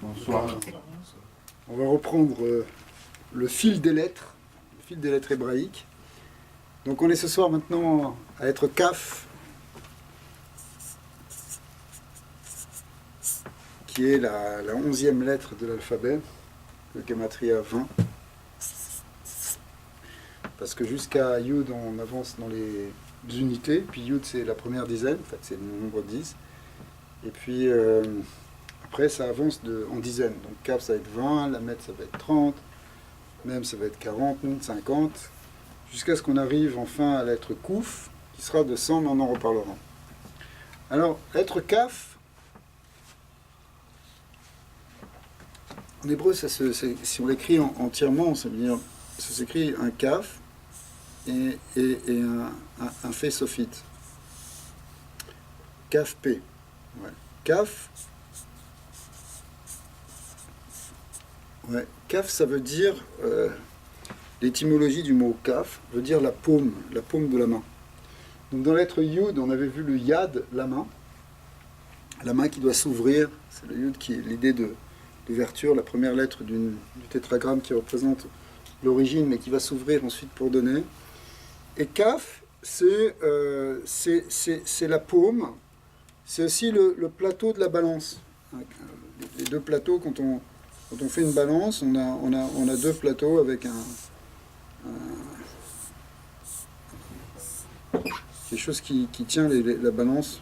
Bonsoir. On va reprendre le fil des lettres hébraïques. Donc on est ce soir maintenant à être Kaf, qui est la 11e lettre de l'alphabet, le Gematria 20. Parce que jusqu'à Yud, on avance dans les unités, puis Yud c'est la première dizaine, en fait c'est le nombre 10. Et puis après ça avance en dizaines. Donc Kaf ça va être 20, la Met ça va être 30, Mem ça va être 40, Nun 50, jusqu'à ce qu'on arrive enfin à la lettre Kouf, qui sera de 100, mais on en reparlera. Alors, la lettre Kaf, en hébreu, si on l'écrit entièrement, ça veut dire, ça s'écrit un Kaf et un fait sophite. Kaf P. Ouais. Kaf. Ouais. Kaf, ça veut dire, l'étymologie du mot Kaf veut dire la paume de la main. Donc dans la lettre Yud, on avait vu le Yad, la main qui doit s'ouvrir. C'est le Yud qui est l'idée d'ouverture, la première lettre du tétragramme qui représente l'origine, mais qui va s'ouvrir ensuite pour donner. Et Kaf, c'est la paume, c'est aussi le plateau de la balance. Les deux plateaux, quand on fait une balance, on a deux plateaux avec quelque chose qui tient la balance,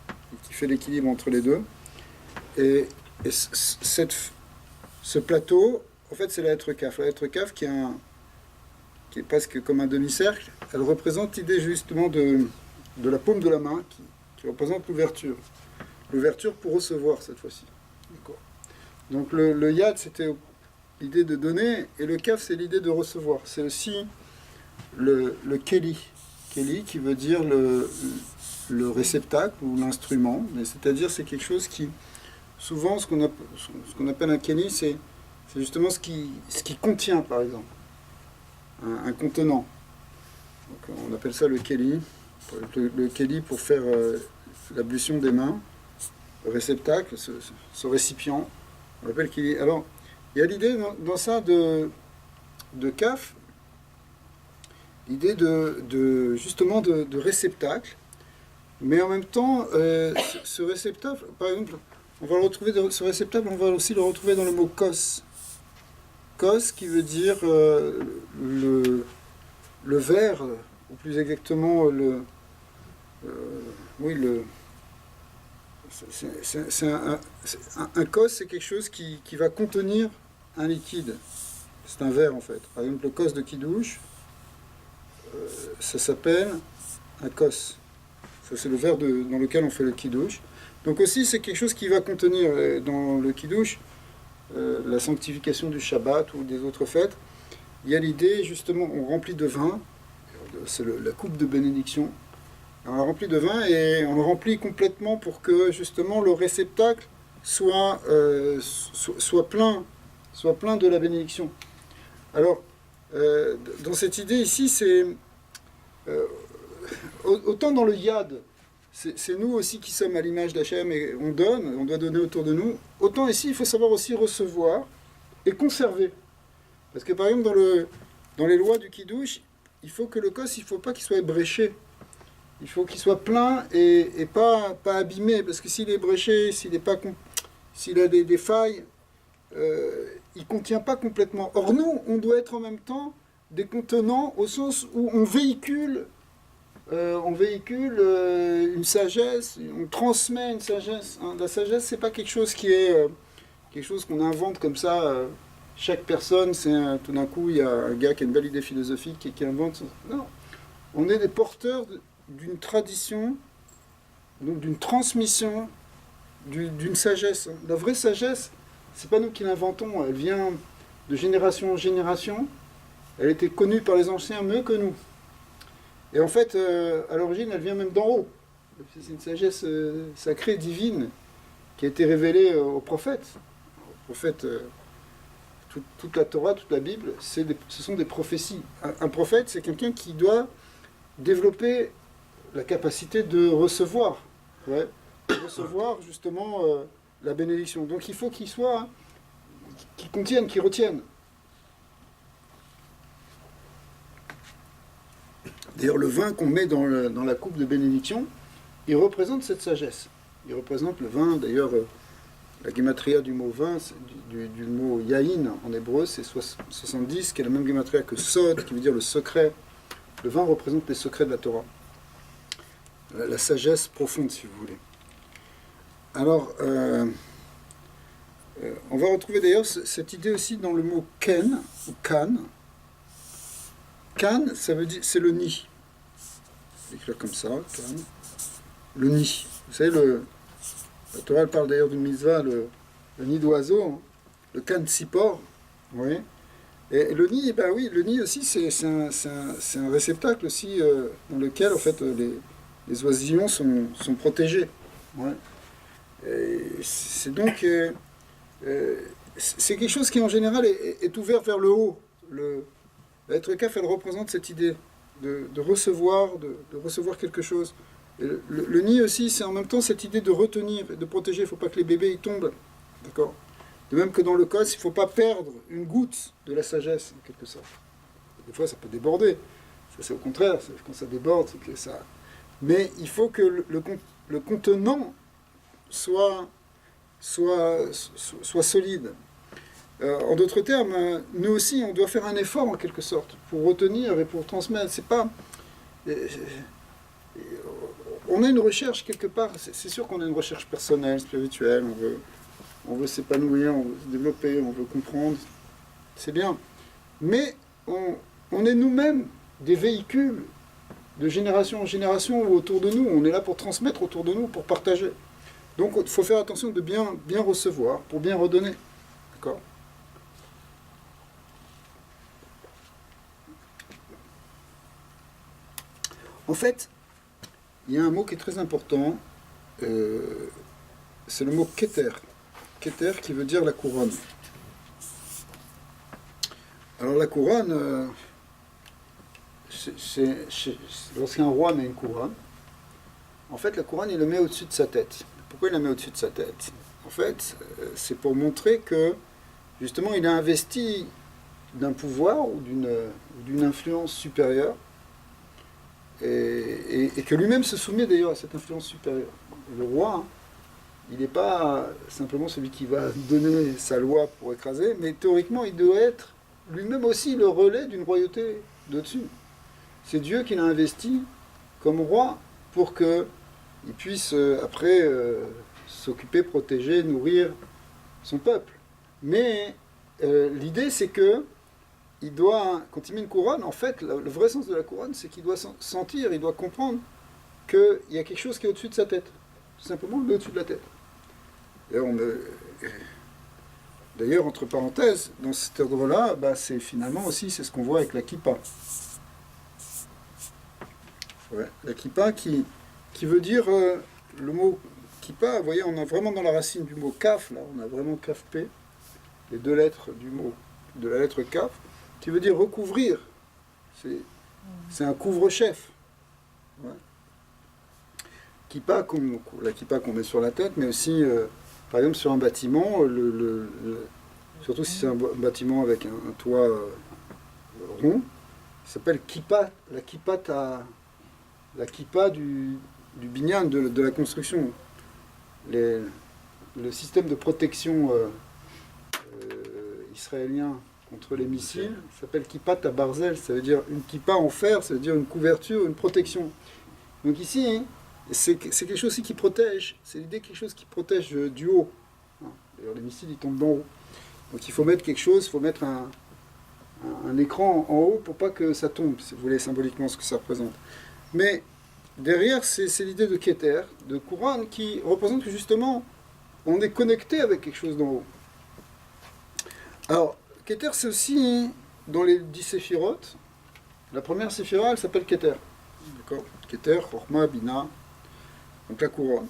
et qui fait l'équilibre entre les deux. Et ce plateau, en fait, c'est la lettre Kaf. La lettre Kaf qui est presque comme un demi-cercle, elle représente l'idée justement de la paume de la main, qui représente l'ouverture. L'ouverture pour recevoir cette fois-ci. D'accord. Donc le Yad, c'était l'idée de donner, et le Kaf, c'est l'idée de recevoir. C'est aussi le Keli. Keli qui veut dire le réceptacle ou l'instrument, mais c'est-à-dire c'est quelque chose qui, souvent ce qu'on appelle un Keli, c'est justement ce qui contient, par exemple, un contenant. Donc on appelle ça le Keli. Le Keli pour faire l'ablution des mains, le réceptacle, ce récipient, on l'appelle Keli. Alors, il y a l'idée dans ça de Kaf, l'idée justement de réceptacle, mais en même temps, ce réceptacle, par exemple, on va le retrouver ce réceptacle, on va aussi le retrouver dans le mot kos. Kos qui veut dire le verre, ou plus exactement un kos, c'est quelque chose qui va contenir un liquide. C'est un verre en fait. Par exemple, le kos de Kiddush, ça s'appelle un kos. Ça, c'est le verre dans lequel on fait le Kiddush. Donc aussi, c'est quelque chose qui va contenir dans le Kiddush la sanctification du Shabbat ou des autres fêtes. Il y a l'idée, justement, on remplit de vin, c'est la coupe de bénédiction. On la remplit de vin et on le remplit complètement pour que, justement, le réceptacle soit plein de la bénédiction. Alors, dans cette idée ici, c'est autant dans le Yad, c'est nous aussi qui sommes à l'image d'Hachem et on doit donner autour de nous, autant ici, il faut savoir aussi recevoir et conserver. Parce que par exemple, dans les lois du Kiddush, il faut que le kos, il ne faut pas qu'il soit ébréché. Il faut qu'il soit plein et pas abîmé, parce que s'il est bréché, s'il a des failles, il ne contient pas complètement. Or nous, on doit être en même temps des contenants au sens où on véhicule une sagesse, on transmet une sagesse. Hein. La sagesse, c'est pas quelque chose qui est quelque chose qu'on invente comme ça. Chaque personne, tout d'un coup, il y a un gars qui a une belle idée philosophique et qui invente. Non, on est des porteurs d'une tradition, donc d'une transmission, d'une sagesse. La vraie sagesse, c'est pas nous qui l'inventons, elle vient de génération en génération. Elle était connue par les anciens mieux que nous. Et en fait, à l'origine, elle vient même d'en haut. C'est une sagesse sacrée, divine, qui a été révélée aux prophètes. Aux prophètes, toute la Torah, toute la Bible, ce sont des prophéties. Un prophète, c'est quelqu'un qui doit développer la capacité de recevoir. Ouais. De recevoir, justement, la bénédiction. Donc il faut qu'il soit, qu'il contienne, qu'il retienne. D'ailleurs, le vin qu'on met dans la coupe de bénédiction, il représente cette sagesse. Il représente le vin, d'ailleurs, la gématria du mot vin, du mot yaïn en hébreu, c'est 70, qui est la même gématria que sod, qui veut dire le secret. Le vin représente les secrets de la Torah. La sagesse profonde, si vous voulez. Alors, on va retrouver d'ailleurs cette idée aussi dans le mot ken, ou kan. Kan, ça veut dire, c'est le nid. Écrire comme ça, kan. Le nid. Vous savez, la Torah elle parle d'ailleurs d'une mitzvah, le nid d'oiseau, hein, le kan sipor. Oui. Et le nid, ben oui, le nid aussi, c'est un réceptacle aussi dans lequel, en fait, les oisillons sont protégés. Ouais. C'est donc c'est quelque chose qui en général est ouvert vers le haut. L'être kaf, elle représente cette idée de recevoir, de recevoir quelque chose. Et le nid aussi, c'est en même temps cette idée de retenir, de protéger. Il ne faut pas que les bébés y tombent. D'accord. De même que dans le cos, il ne faut pas perdre une goutte de la sagesse, en quelque sorte. Des fois, ça peut déborder. Ça, c'est au contraire. Quand ça déborde, c'est que ça... Mais il faut que le contenant soit solide. En d'autres termes, nous aussi, on doit faire un effort, en quelque sorte, pour retenir et pour transmettre. C'est pas... On a une recherche, quelque part. C'est sûr qu'on a une recherche personnelle, spirituelle. On veut s'épanouir, on veut se développer, on veut comprendre. C'est bien. Mais on est nous-mêmes des véhicules de génération en génération autour de nous. On est là pour transmettre autour de nous, pour partager. Donc il faut faire attention de bien recevoir, pour bien redonner. D'accord ? En fait, il y a un mot qui est très important, c'est le mot keter. Keter qui veut dire la couronne. Alors la couronne, lorsqu'un roi met une couronne, en fait la couronne il la met au-dessus de sa tête. Pourquoi il la met au-dessus de sa tête ? En fait, c'est pour montrer que justement il a investi d'un pouvoir ou d'une influence supérieure et que lui-même se soumet d'ailleurs à cette influence supérieure. Le roi, il n'est pas simplement celui qui va donner sa loi pour écraser, mais théoriquement, il doit être lui-même aussi le relais d'une royauté d'au-dessus. C'est Dieu qui l'a investi comme roi pour qu'il puisse après s'occuper, protéger, nourrir son peuple. Mais l'idée, c'est que il doit, quand il met une couronne, en fait, le vrai sens de la couronne, c'est qu'il doit sentir, il doit comprendre qu'il y a quelque chose qui est au-dessus de sa tête. Tout simplement, le au-dessus de la tête. D'ailleurs, entre parenthèses, dans cet ordre-là, c'est finalement aussi c'est ce qu'on voit avec la kippa. Ouais, la kippa qui veut dire le mot kippa. Vous voyez, on a vraiment dans la racine du mot kaf, là, on a vraiment kaf p, les deux lettres du mot, de la lettre kaf, qui veut dire recouvrir. C'est un couvre-chef. Ouais. Kippa, la kippa qu'on met sur la tête, mais aussi, par exemple, sur un bâtiment, surtout si c'est un bâtiment avec un toit rond, ça s'appelle kippa, la kippa du binyan, de la construction. Le système de protection israélien contre les missiles s'appelle kippat à Barzel, ça veut dire une kippa en fer, ça veut dire une couverture, une protection. Donc ici, c'est quelque chose aussi qui protège, c'est l'idée de quelque chose qui protège du haut. D'ailleurs, les missiles, ils tombent d'en haut. Donc il faut mettre quelque chose, il faut mettre un écran en haut pour pas que ça tombe, si vous voulez symboliquement ce que ça représente. Mais derrière, c'est l'idée de Keter, de couronne, qui représente que justement, on est connecté avec quelque chose d'en haut. Alors, Keter, c'est aussi dans les 10 séphirotes. La première séphira, elle s'appelle Keter. D'accord ? Keter, Chorma, Bina, donc la couronne.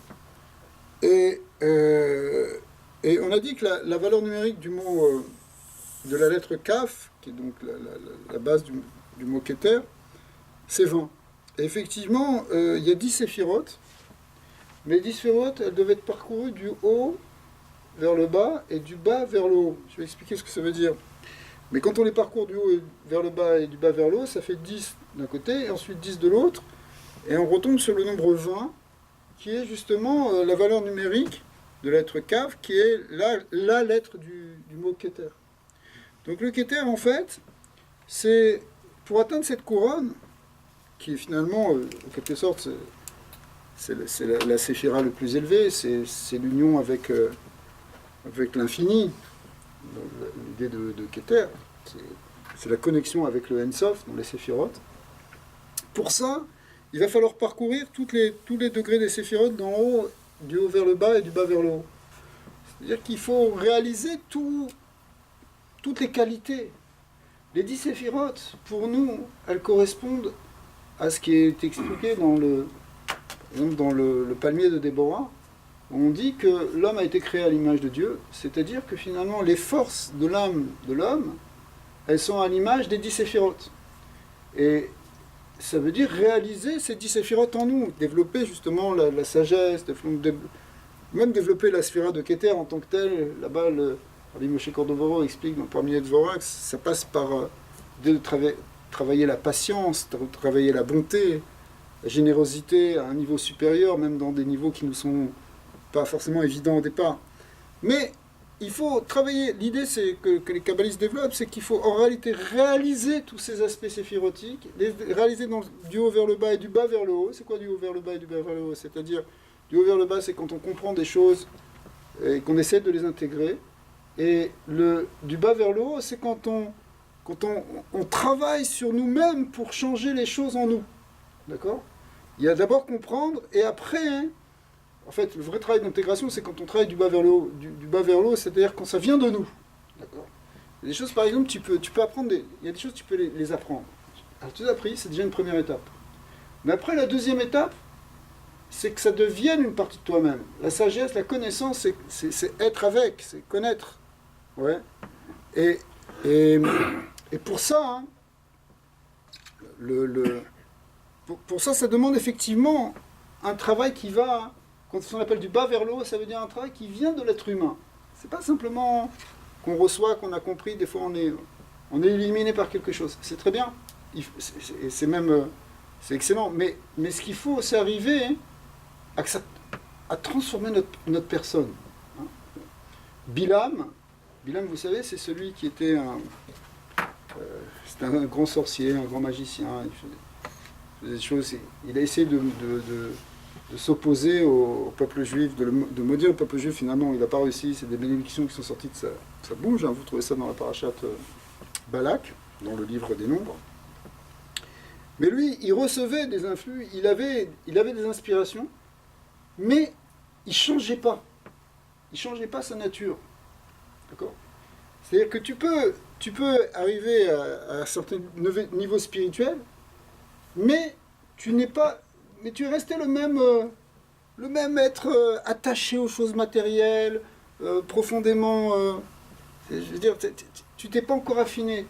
Et on a dit que la valeur numérique du mot, de la lettre Kaf, qui est donc la base du mot Keter, c'est 20. Et effectivement, il y a 10 séphirotes, mais les 10 séphirotes, elles devaient être parcourues du haut vers le bas et du bas vers le haut. Je vais expliquer ce que ça veut dire. Mais quand on les parcourt du haut vers le bas et du bas vers le haut, ça fait 10 d'un côté et ensuite 10 de l'autre. Et on retombe sur le nombre 20, qui est justement la valeur numérique de la lettre Kaf, qui est la lettre du mot Keter. Donc le Keter, en fait, c'est pour atteindre cette couronne, qui est finalement, en quelque sorte, c'est la séphira le plus élevée, c'est l'union avec l'infini. L'idée de Keter, c'est la connexion avec le Ensof dans les séphirotes. Pour ça, il va falloir parcourir tous les degrés des séphirotes d'en haut, du haut vers le bas et du bas vers le haut. C'est-à-dire qu'il faut réaliser toutes les qualités. Les 10 séphirotes, pour nous, elles correspondent à ce qui est expliqué dans le palmier de Déborah. On dit que l'homme a été créé à l'image de Dieu, c'est-à-dire que finalement les forces de l'âme de l'homme, elles sont à l'image des 10 séphirotes. Et ça veut dire réaliser ces 10 séphirotes en nous, développer justement la sagesse, même développer la sphira de Keter en tant que telle. Là-bas, Rabbi Moshe Cordovero explique dans Parmi les Dvorak, ça passe par travailler la patience, travailler la bonté, la générosité à un niveau supérieur, même dans des niveaux qui nous sont pas forcément évident au départ. Mais il faut travailler. L'idée c'est que les kabbalistes développent, c'est qu'il faut en réalité réaliser tous ces aspects séphirotiques, les réaliser du haut vers le bas et du bas vers le haut. C'est quoi du haut vers le bas et du bas vers le haut? C'est-à-dire, du haut vers le bas, c'est quand on comprend des choses et qu'on essaie de les intégrer. Et du bas vers le haut, c'est quand on travaille sur nous-mêmes pour changer les choses en nous. D'accord? Il y a d'abord comprendre, et après, en fait, le vrai travail d'intégration, c'est quand on travaille du bas vers le haut. Du bas vers le haut, c'est-à-dire quand ça vient de nous. D'accord? Il y a des choses, par exemple, tu peux apprendre, il y a des choses, tu peux les apprendre. Alors, tu as appris, c'est déjà une première étape. Mais après, la deuxième étape, c'est que ça devienne une partie de toi-même. La sagesse, la connaissance, c'est être avec, c'est connaître. Ouais. Et pour ça, pour ça, ça demande effectivement un travail qui va, quand on appelle du bas vers le haut, ça veut dire un travail qui vient de l'être humain. C'est pas simplement qu'on reçoit, qu'on a compris, des fois on est éliminé par quelque chose. C'est très bien, c'est même, c'est excellent, mais ce qu'il faut, c'est arriver à transformer notre personne. Bilam, vous savez, c'est celui qui était c'était un grand sorcier, un grand magicien. Il faisait des choses. Il a essayé de s'opposer au peuple juif, de maudire le peuple juif. Finalement, il n'a pas réussi. C'est des bénédictions qui sont sorties de sa bouche. Vous trouvez ça dans la parachate Balak, dans le livre des Nombres. Mais lui, il recevait des influx, il avait des inspirations, mais il ne changeait pas. Il ne changeait pas sa nature. D'accord? C'est-à-dire que tu peux arriver à un certain niveau spirituel, mais tu es resté le même être attaché aux choses matérielles, profondément. Je veux dire, tu t'es pas encore affiné.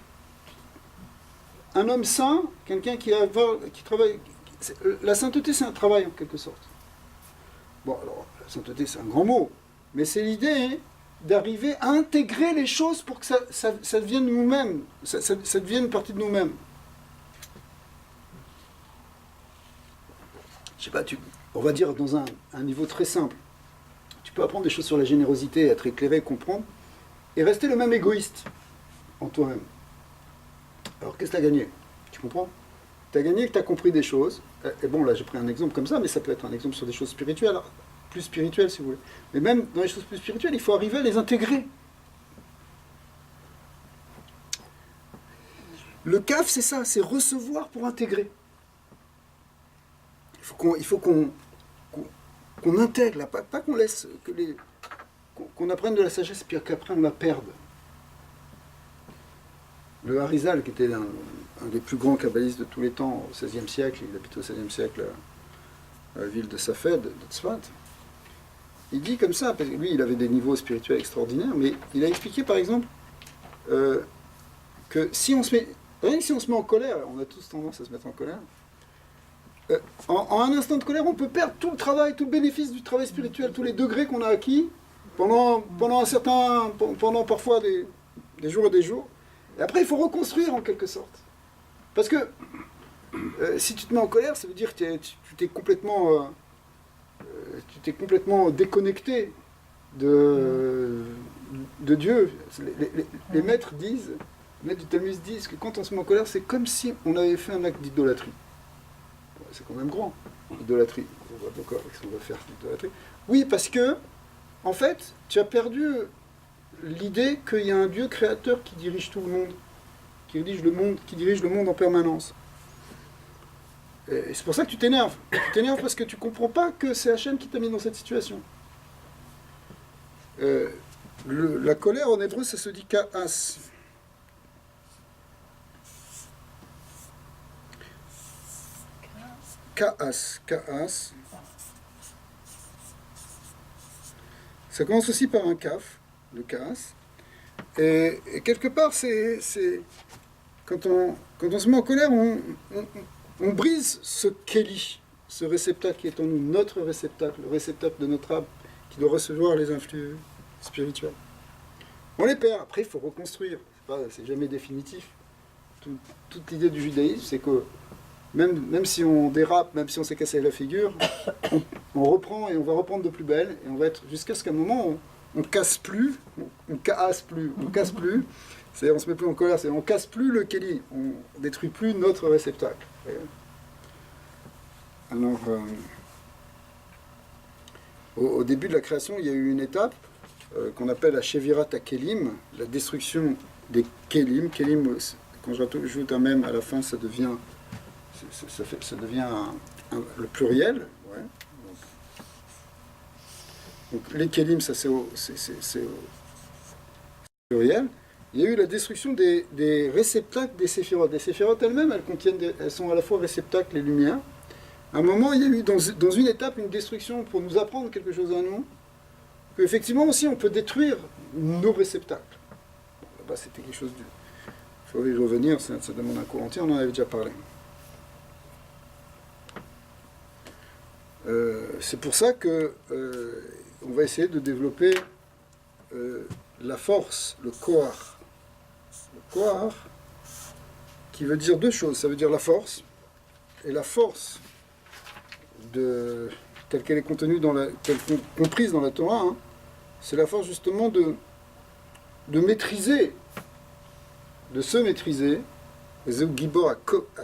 Un homme saint, quelqu'un qui travaille. La sainteté, c'est un travail en quelque sorte. Bon, alors, la sainteté, c'est un grand mot, mais c'est l'idée d'arriver à intégrer les choses pour que ça devienne nous-mêmes, ça devienne une partie de nous-mêmes. Je sais pas, on va dire dans un niveau très simple. Tu peux apprendre des choses sur la générosité, être éclairé, comprendre, et rester le même égoïste en toi-même. Alors qu'est-ce que tu as gagné? Tu comprends? Tu as gagné que tu as compris des choses. Et bon, là j'ai pris un exemple comme ça, mais ça peut être un exemple sur des choses spirituelles, plus spirituelles si vous voulez. Mais même dans les choses plus spirituelles, il faut arriver à les intégrer. Le CAF, c'est ça, c'est recevoir pour intégrer. Il faut qu'on intègre, là, pas qu'on laisse, qu'on apprenne de la sagesse, puis qu'après on la perde. Le Harizal, qui était un des plus grands kabbalistes de tous les temps, au XVIe siècle, il habitait au XVIe siècle à la ville de Safed, de Tzfat, il dit comme ça, parce que lui, il avait des niveaux spirituels extraordinaires, mais il a expliqué, par exemple, que si on se met en colère, on a tous tendance à se mettre en colère, en un instant de colère, on peut perdre tout le travail, tout le bénéfice du travail spirituel, tous les degrés qu'on a acquis, pendant parfois des jours et des jours. Et après, il faut reconstruire en quelque sorte. Parce que si tu te mets en colère, ça veut dire que tu t'es complètement déconnecté de Dieu. Les maîtres disent, les maîtres du Talmud disent que quand on se met en colère, c'est comme si on avait fait un acte d'idolâtrie. Ouais, c'est quand même grand, l'idolâtrie. On va d'accord avec ce qu'on va faire d'idolâtrie. Oui, parce que, en fait, tu as perdu l'idée qu'il y a un Dieu créateur qui dirige tout le monde, qui dirige le monde en permanence. Et c'est pour ça que tu t'énerves. Tu t'énerves parce que tu ne comprends pas que c'est Hachem qui t'a mis dans cette situation. La colère en hébreu, ça se dit ka'as. Ka'as. Ça commence aussi par un kaf, le ka'as. Et quelque part, c'est quand on se met en colère, on brise ce kéli, ce réceptacle qui est en nous, notre réceptacle, le réceptacle de notre âme, qui doit recevoir les influx spirituels. On les perd, après il faut reconstruire, c'est jamais définitif. Toute l'idée du judaïsme, c'est que même si on dérape, même si on s'est cassé la figure, on reprend et on va reprendre de plus belle, et on va être jusqu'à ce qu'à un moment, on casse plus, on casse plus. C'est on se met plus en colère, on casse plus le kéli, on détruit plus notre réceptacle. Alors, au début de la création, il y a eu une étape qu'on appelle la Shevirat HaKelim, la destruction des Kelim. Kelim, quand je rajoute un même à la fin, ça devient le pluriel. Ouais. Donc les Kelim, ça c'est au pluriel. Il y a eu la destruction des réceptacles des séphirotes. Les séphirotes elles-mêmes, elles sont à la fois réceptacles et lumière. À un moment, il y a eu dans une étape une destruction pour nous apprendre quelque chose à nous, qu'effectivement aussi on peut détruire nos réceptacles. Bon, là-bas, c'était quelque chose il faudrait y revenir, ça demande un cours entier, on en avait déjà parlé. C'est pour ça que on va essayer de développer la force, le kohar. Le kohar, qui veut dire deux choses. Ça veut dire la force, et la force telle qu'elle est contenue comprise dans la Torah, hein, c'est la force justement de maîtriser, de se maîtriser, Zeu Gibor à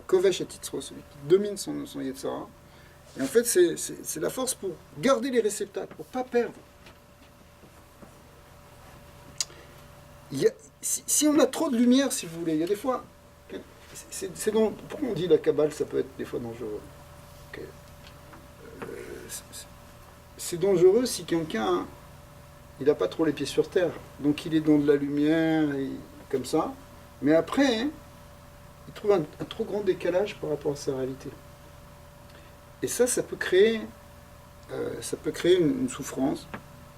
Kovesh et Titzro, celui qui domine son Yetzara. Et en fait, c'est la force pour garder les réceptacles, pour ne pas perdre. Si on a trop de lumière, si vous voulez, il y a des fois... pourquoi on dit la Kabbale, ça peut être des fois dangereux? Okay. C'est dangereux si quelqu'un, il n'a pas trop les pieds sur terre. Donc il est dans de la lumière, comme ça. Mais après, il trouve un trop grand décalage par rapport à sa réalité. Et ça peut créer une souffrance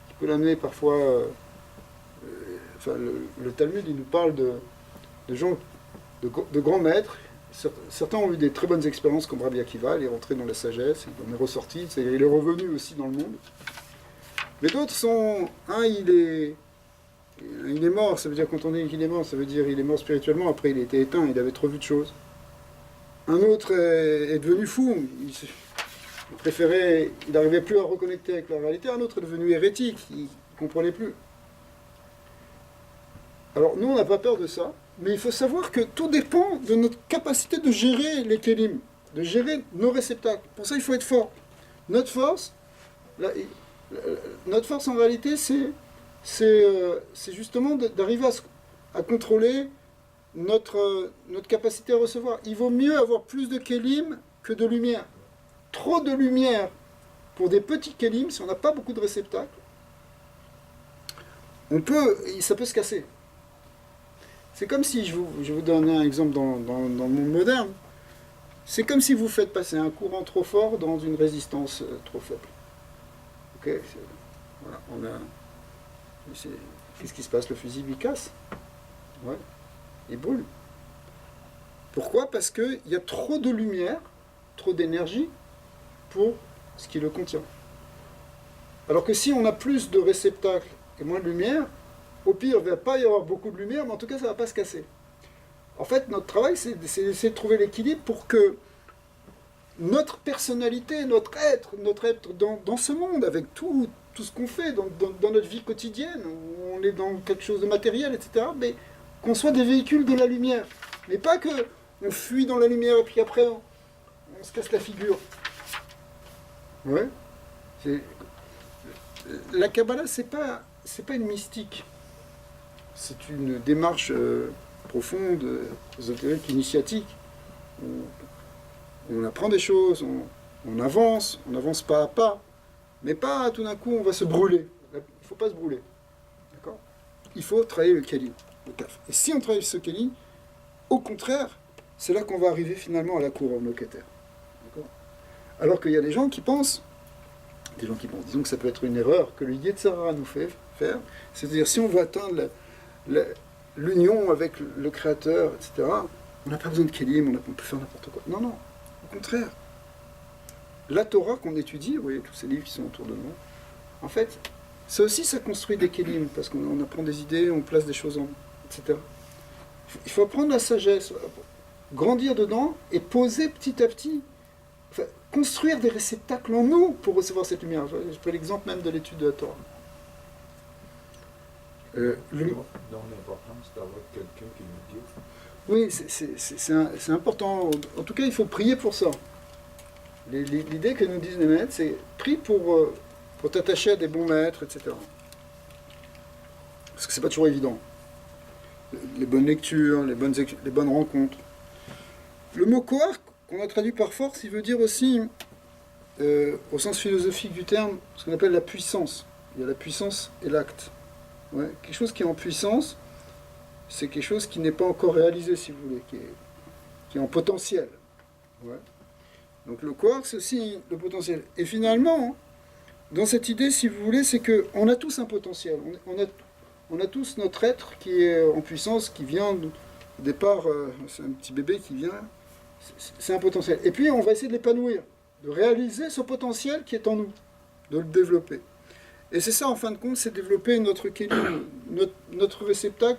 qui peut l'amener parfois... le Talmud, il nous parle de gens, de grands maîtres. Certains ont eu des très bonnes expériences comme Rabbi Akiva, il est rentré dans la sagesse, il en est ressorti, il est revenu aussi dans le monde. Mais d'autres sont... il est mort, ça veut dire quand on dit qu'il est mort, ça veut dire qu'il est mort spirituellement, après il était éteint, il avait trop vu de choses. Un autre est devenu fou, il n'arrivait plus à reconnecter avec la réalité, un autre est devenu hérétique, il ne comprenait plus. Alors nous on n'a pas peur de ça, mais il faut savoir que tout dépend de notre capacité de gérer les kélim, de gérer nos réceptacles. Pour ça il faut être fort. Notre force en réalité c'est justement d'arriver à contrôler notre capacité à recevoir. Il vaut mieux avoir plus de kélim que de lumière. Trop de lumière pour des petits kélim, si on n'a pas beaucoup de réceptacles, ça peut se casser. C'est comme si, je vais vous donner un exemple dans le monde moderne, c'est comme si vous faites passer un courant trop fort dans une résistance trop faible. Ok, voilà, qu'est-ce qui se passe? Le fusible, il casse. Ouais, il brûle. Pourquoi? Parce qu'il y a trop de lumière, trop d'énergie pour ce qui le contient. Alors que si on a plus de réceptacles et moins de lumière. Au pire, il ne va pas y avoir beaucoup de lumière, mais en tout cas, ça ne va pas se casser. En fait, notre travail, c'est d'essayer de trouver l'équilibre pour que notre personnalité, notre être dans ce monde, avec tout ce qu'on fait, dans notre vie quotidienne, où on est dans quelque chose de matériel, etc., mais qu'on soit des véhicules de la lumière. Mais pas que on fuit dans la lumière et puis après on se casse la figure. Ouais. La Kabbalah, c'est pas une mystique. C'est une démarche profonde, ésotérique, initiatique. On apprend des choses, on avance pas à pas, mais pas tout d'un coup on va se brûler. Il ne faut pas se brûler. D'accord ? Il faut travailler le Kali, le Kaf. Et si on travaille ce Kali, au contraire, c'est là qu'on va arriver finalement à la couronne, au Keter. D'accord ? Alors qu'il y a des gens qui pensent, disons que ça peut être une erreur que le Yetzirah nous fait faire, c'est-à-dire si on veut atteindre l'union avec le Créateur, etc., on n'a pas besoin de Kélim, on peut faire n'importe quoi. Non, au contraire. La Torah qu'on étudie, vous voyez tous ces livres qui sont autour de nous, en fait, ça aussi, ça construit des Kélim, parce qu'on apprend des idées, on place des choses etc. Il faut apprendre la sagesse, grandir dedans et poser petit à petit, enfin, construire des réceptacles en nous pour recevoir cette lumière. Je prends l'exemple même de l'étude de la Torah. Dans l'importance d'avoir quelqu'un qui nous guide. Oui, c'est important. En tout cas, il faut prier pour ça. L'idée que nous disent les maîtres, c'est prie pour t'attacher à des bons maîtres, etc. Parce que c'est pas toujours évident. Les bonnes lectures, les bonnes rencontres. Le mot koar, qu'on a traduit par force, il veut dire aussi, au sens philosophique du terme, ce qu'on appelle la puissance. Il y a la puissance et l'acte. Ouais. Quelque chose qui est en puissance, c'est quelque chose qui n'est pas encore réalisé, si vous voulez, qui est en potentiel. Ouais. Donc le quark, c'est aussi le potentiel. Et finalement, dans cette idée, si vous voulez, c'est qu'on a tous un potentiel. On a tous notre être qui est en puissance, qui vient, au départ, c'est un petit bébé qui vient, c'est un potentiel. Et puis on va essayer de l'épanouir, de réaliser ce potentiel qui est en nous, de le développer. Et c'est ça, en fin de compte, c'est développer notre kélim, notre réceptacle,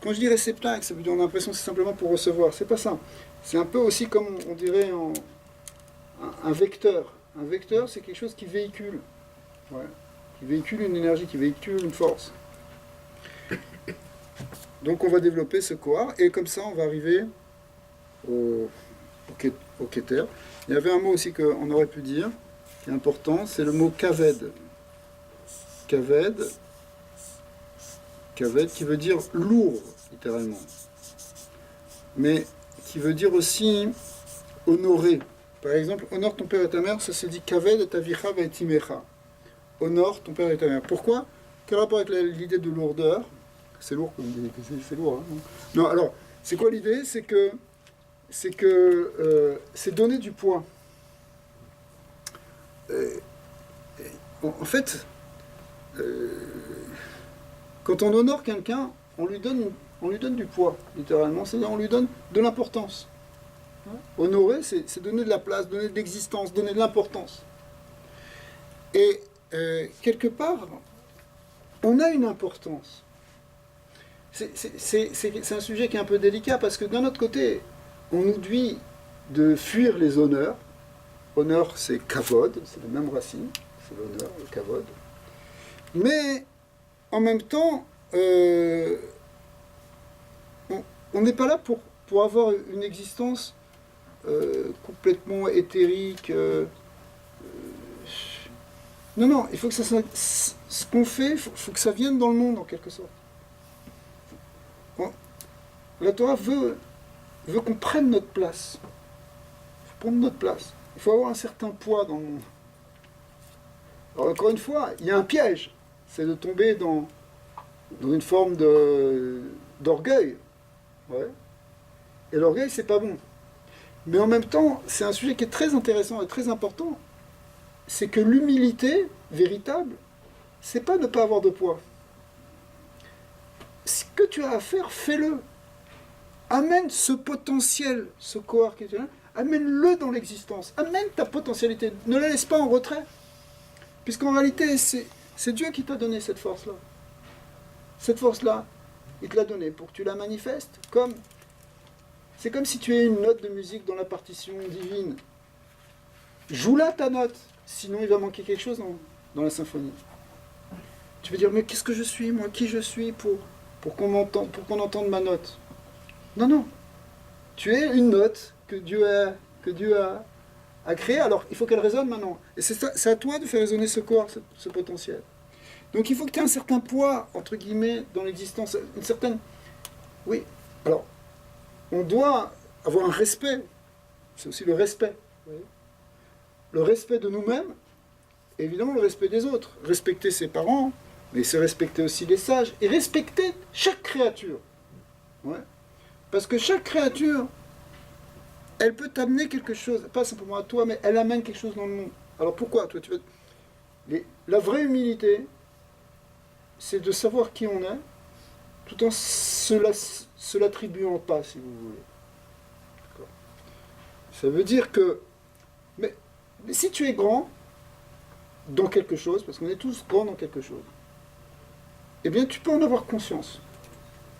quand je dis réceptacle, ça veut dire on a l'impression que c'est simplement pour recevoir. C'est pas ça. C'est un peu aussi comme, on dirait, un vecteur. Un vecteur, c'est quelque chose qui véhicule. Ouais. Qui véhicule une énergie, qui véhicule une force. Donc on va développer ce koar, et comme ça, on va arriver au Keter. Il y avait un mot aussi qu'on aurait pu dire, qui est important, c'est le mot kaved. Kaved, qui veut dire lourd, littéralement. Mais qui veut dire aussi honorer. Par exemple, honore ton père et ta mère, ça se dit kaved et avicha ve'etimecha. Honore ton père et ta mère. Pourquoi ? Quel rapport avec l'idée de lourdeur ? C'est lourd, comme c'est lourd. Hein, non, alors, c'est quoi l'idée ? C'est que c'est donner du poids. En fait, quand on honore quelqu'un, on lui donne du poids, littéralement. C'est-à-dire on lui donne de l'importance. Honorer, c'est donner de la place, donner de l'existence, donner de l'importance. Et quelque part, on a une importance. C'est un sujet qui est un peu délicat parce que d'un autre côté, on nous dit de fuir les honneurs. Honneur, c'est kavod, c'est la même racine, c'est l'honneur, le kavod. Mais en même temps, on n'est pas là pour avoir une existence complètement éthérique. Non, il faut que ce qu'on fait, il faut que ça vienne dans le monde en quelque sorte. La Torah veut qu'on prenne notre place. Il faut prendre notre place. Il faut avoir un certain poids dans le monde. Alors encore une fois, il y a un piège. C'est de tomber dans une forme d'orgueil. Ouais. Et l'orgueil, c'est pas bon. Mais en même temps, c'est un sujet qui est très intéressant et très important. C'est que l'humilité véritable, c'est pas ne pas avoir de poids. Ce que tu as à faire, fais-le. Amène ce potentiel, ce corps qui est là, amène-le dans l'existence. Amène ta potentialité. Ne la laisse pas en retrait. Puisqu'en réalité, C'est Dieu qui t'a donné cette force-là. Cette force-là, il te l'a donnée pour que tu la manifestes. C'est comme si tu as une note de musique dans la partition divine. Joue-la ta note, sinon il va manquer quelque chose dans la symphonie. Tu veux dire, mais qu'est-ce que je suis, moi, qui je suis pour qu'on entende ma note? Non, non. Tu es une note que Dieu a créée, alors il faut qu'elle résonne maintenant. Et c'est à toi de faire résonner ce corps, ce potentiel. Donc il faut que tu aies un certain poids, entre guillemets, dans l'existence, une certaine... Oui, alors, on doit avoir un respect, c'est aussi le respect. Vous voyez, le respect de nous-mêmes, et évidemment le respect des autres. Respecter ses parents, mais c'est respecter aussi les sages, et respecter chaque créature. Ouais. Parce que chaque créature, elle peut t'amener quelque chose, pas simplement à toi, mais elle amène quelque chose dans le monde. Alors pourquoi toi, la vraie humilité, c'est de savoir qui on est, tout en se l'attribuant pas, si vous voulez. D'accord. Ça veut dire que... Mais si tu es grand dans quelque chose, parce qu'on est tous grands dans quelque chose, eh bien tu peux en avoir conscience.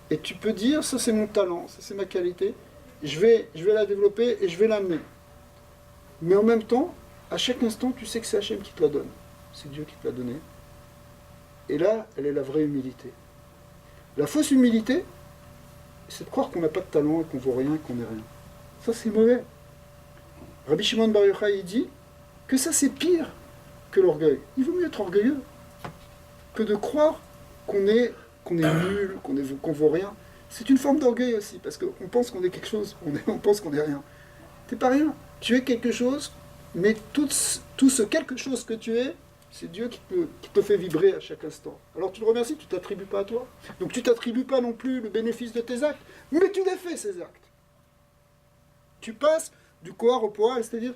Et tu peux dire, ça c'est mon talent, ça c'est ma qualité, je vais la développer et je vais l'amener. Mais en même temps, à chaque instant, tu sais que c'est Hachem qui te la donne. C'est Dieu qui te l'a donné. Et là, elle est la vraie humilité. La fausse humilité, c'est de croire qu'on n'a pas de talent et qu'on vaut rien, qu'on n'est rien. Ça, c'est mauvais. Rabbi Shimon Bar Yochai, il dit que ça, c'est pire que l'orgueil. Il vaut mieux être orgueilleux que de croire qu'on est nul, qu'on vaut rien. C'est une forme d'orgueil aussi, parce qu'on pense qu'on est quelque chose, on pense qu'on n'est rien. T'es pas rien. Tu es quelque chose, mais tout ce quelque chose que tu es, c'est Dieu qui te fait vibrer à chaque instant. Alors tu le remercies, tu ne t'attribues pas à toi. Donc tu ne t'attribues pas non plus le bénéfice de tes actes, mais tu les fais, ces actes. Tu passes du corps au poil, c'est-à-dire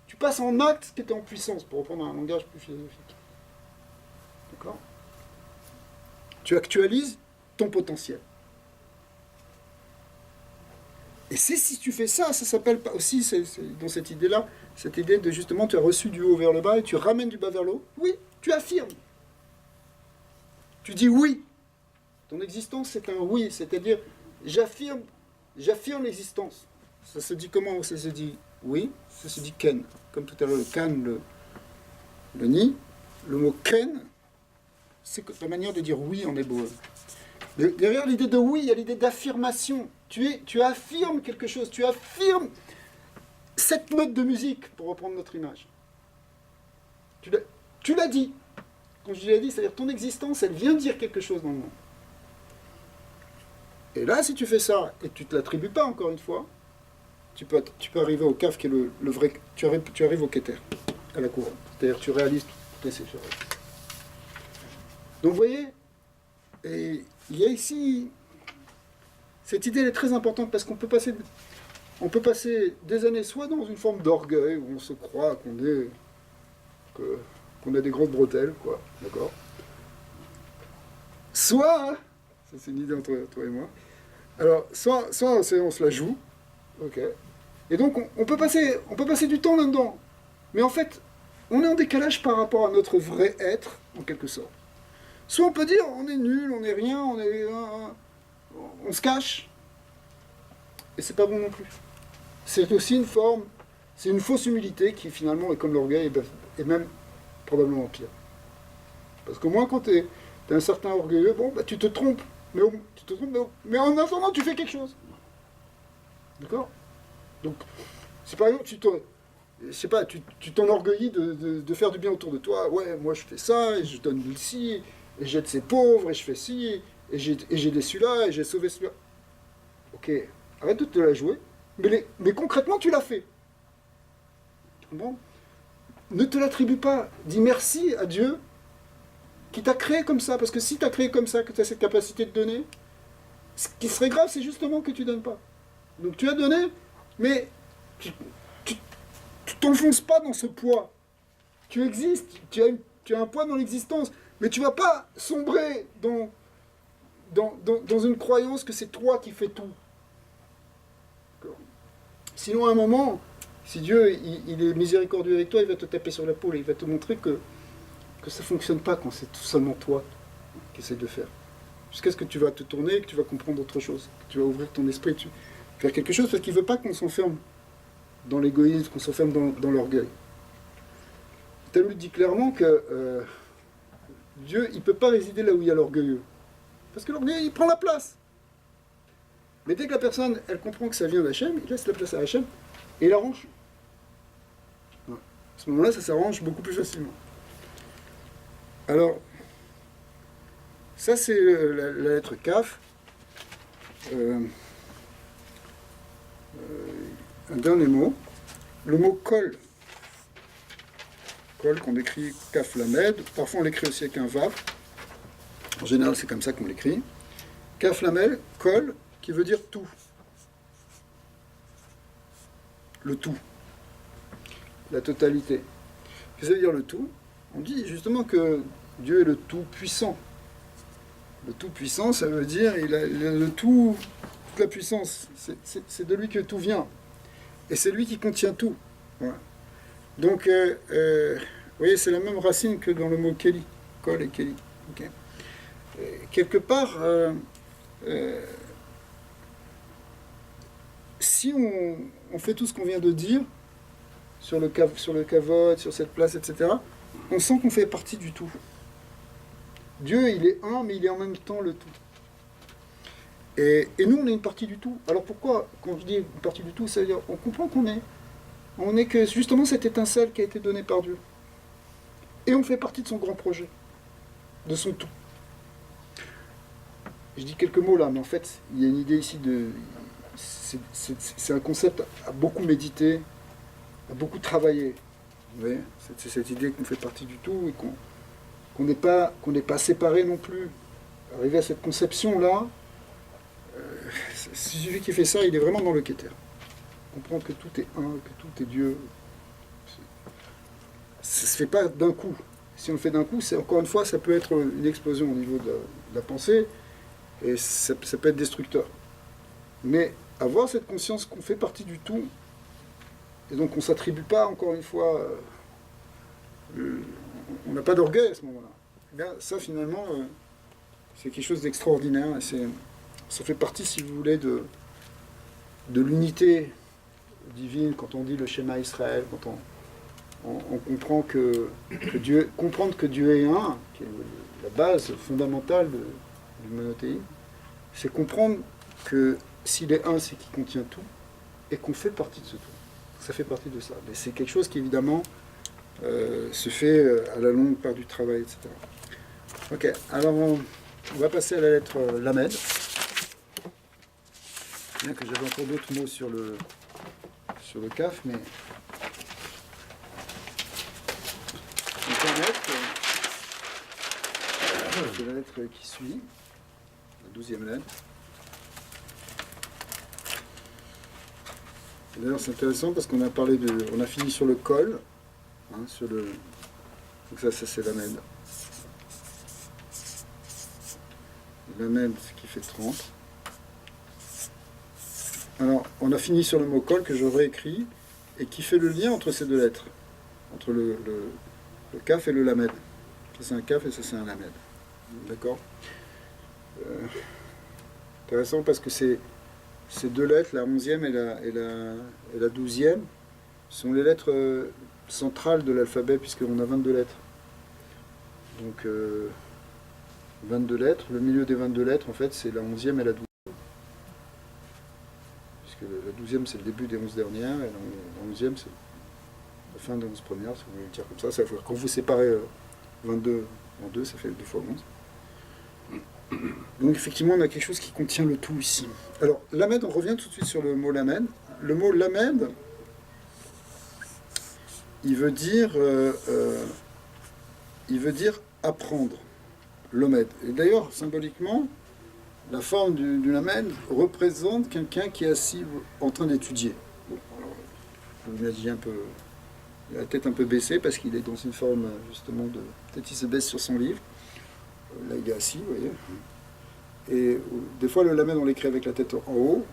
tu passes en acte qui est en puissance, pour reprendre un langage plus philosophique. D'accord? Tu actualises ton potentiel. Et si tu fais ça, ça s'appelle pas aussi, c'est dans cette idée-là, cette idée de justement, tu as reçu du haut vers le bas et tu ramènes du bas vers le haut. Oui, tu affirmes. Tu dis oui. Ton existence, c'est un oui, c'est-à-dire, j'affirme l'existence. Ça se dit comment? Ça se dit oui, ça se dit ken. Comme tout à l'heure, le kan, le ni. Le mot ken, c'est la manière de dire oui en hébreu. Derrière l'idée de oui, il y a l'idée d'affirmation. Tu affirmes quelque chose, tu affirmes cette note de musique, pour reprendre notre image. Tu l'as dit. Quand je dis l'as dit, c'est-à-dire ton existence, elle vient dire quelque chose dans le monde. Et là, si tu fais ça, et tu ne te l'attribues pas, encore une fois, tu peux arriver au kaf qui est le vrai... Tu arrives au keter, à la couronne. C'est-à-dire tu réalises toutes ces choses. Donc vous voyez, et il y a ici... Cette idée elle est très importante parce qu'on peut passer des années soit dans une forme d'orgueil où on se croit qu'on a des grosses bretelles, quoi, d'accord. Soit, ça c'est une idée entre toi et moi. Alors, soit on se la joue, ok. Et donc on peut passer du temps là-dedans. Mais en fait, on est en décalage par rapport à notre vrai être, en quelque sorte. Soit on peut dire on est nul, on est rien, on se cache, et c'est pas bon non plus. C'est aussi une forme, c'est une fausse humilité qui finalement est comme l'orgueil, et même probablement pire. Parce qu'au moins quand t'es un certain orgueilleux, bon, bah, tu te trompes, mais en attendant tu fais quelque chose. D'accord? Donc, si par exemple tu t'enorgueillis de faire du bien autour de toi, ouais, moi je fais ça, et je donne ci, et j'aide ces pauvres, et je fais ci, et j'ai aidé celui-là, et j'ai sauvé celui-là. Ok, arrête de te la jouer, mais concrètement, tu l'as fait. Bon, ne te l'attribue pas. Dis merci à Dieu qui t'a créé comme ça, parce que si t'as créé comme ça, que tu as cette capacité de donner, ce qui serait grave, c'est justement que tu donnes pas. Donc tu as donné, mais tu t'enfonces pas dans ce poids. Tu existes, tu as un poids dans l'existence, mais tu vas pas sombrer dans une croyance que c'est toi qui fais tout. Sinon, à un moment, si Dieu il est miséricordieux avec toi, il va te taper sur l'épaule et il va te montrer que que ça ne fonctionne pas quand c'est tout seulement toi qui essaies de faire. Jusqu'à ce que tu vas te tourner et que tu vas comprendre autre chose. Que tu vas ouvrir ton esprit, faire quelque chose, parce qu'il ne veut pas qu'on s'enferme dans l'égoïsme, qu'on s'enferme dans l'orgueil. Talmud dit clairement que Dieu, il ne peut pas résider là où il y a l'orgueilleux. Parce que l'orgueil, il prend la place. Mais dès que la personne, elle comprend que ça vient d'Hachem, il laisse la place à Hachem et il arrange. Ouais. À ce moment-là, ça s'arrange beaucoup plus facilement. Alors, ça c'est la lettre Kaf. Un dernier mot. Le mot Kol. Kol qu'on écrit Kaf Lamed. Parfois on l'écrit aussi avec un Vav. En général, c'est comme ça qu'on l'écrit. Kaf Lamed, Kol, qui veut dire tout. Le tout. La totalité. Qu'est-ce que ça veut dire le tout? On dit justement que Dieu est le tout-puissant. Le tout-puissant, ça veut dire il a le tout, toute la puissance. C'est de lui que tout vient. Et c'est lui qui contient tout. Voilà. Donc, vous voyez, c'est la même racine que dans le mot Keli. Kol et Keli. Okay. Quelque part, si on fait tout ce qu'on vient de dire, sur le kavod, sur cette place, etc., on sent qu'on fait partie du tout. Dieu, il est un, mais il est en même temps le tout. Et nous, on est une partie du tout. Alors pourquoi, quand je dis une partie du tout, ça veut dire on comprend on est que justement cette étincelle qui a été donnée par Dieu. Et on fait partie de son grand projet, de son tout. Je dis quelques mots là, mais en fait, il y a une idée ici c'est un concept à beaucoup méditer, à beaucoup travailler. Vous voyez, c'est cette idée qu'on fait partie du tout et qu'on n'est pas séparés non plus. Arriver à cette conception-là, celui qui fait ça, il est vraiment dans le Keter. Comprendre que tout est un, que tout est Dieu. Ça ne se fait pas d'un coup. Si on le fait d'un coup, c'est encore une fois, ça peut être une explosion au niveau de la pensée, et ça peut être destructeur. Mais avoir cette conscience qu'on fait partie du tout, et donc on ne s'attribue pas, encore une fois, on n'a pas d'orgueil à ce moment-là. Eh bien, ça, finalement, c'est quelque chose d'extraordinaire. Et ça fait partie, si vous voulez, de l'unité divine, quand on dit le schéma Israël, quand on comprend que Dieu, comprendre que Dieu est un, qui est la base fondamentale du monothéisme, c'est comprendre que s'il est un, c'est qu'il contient tout, et qu'on fait partie de ce tout. Ça fait partie de ça. Mais c'est quelque chose qui, évidemment, se fait à la longue par du travail, etc. Ok, alors on va passer à la lettre Lamed. Bien que j'avais encore d'autres mots sur le Kaf, mais c'est la lettre qui suit, la 12e lettre. D'ailleurs, c'est intéressant parce qu'on a parlé on a fini sur le Kol, hein, donc ça c'est Lamed. Lamed, ce qui fait 30. Alors, on a fini sur le mot Kol que je réécris et qui fait le lien entre ces deux lettres, entre le Kaf et le Lamed. Ça c'est un Kaf et ça c'est un Lamed. D'accord. Intéressant parce que ces deux lettres, la 11e et la 12e, sont les lettres centrales de l'alphabet puisqu'on a 22 lettres. Donc 22 lettres, le milieu des 22 lettres en fait c'est la 11e et la 12e. La 12e, c'est le début des 11 dernières, et la 11e, c'est la fin des 11 premières, si vous voulez le dire comme ça. Ça fait, quand vous séparez 22 en deux, ça fait 2 fois 11. Donc effectivement, on a quelque chose qui contient le tout ici. Alors, Lamed, on revient tout de suite sur le mot Lamed. Le mot Lamed, il veut dire apprendre, Lomed. Et d'ailleurs, symboliquement, la forme du Lamed représente quelqu'un qui est assis en train d'étudier. Bon, alors, vous imaginez un peu, il a la tête un peu baissée parce qu'il est dans une forme justement de... Peut-être il se baisse sur son livre. Là, il est assis, vous voyez. Et des fois, le Lamed, on l'écrit avec la tête en haut,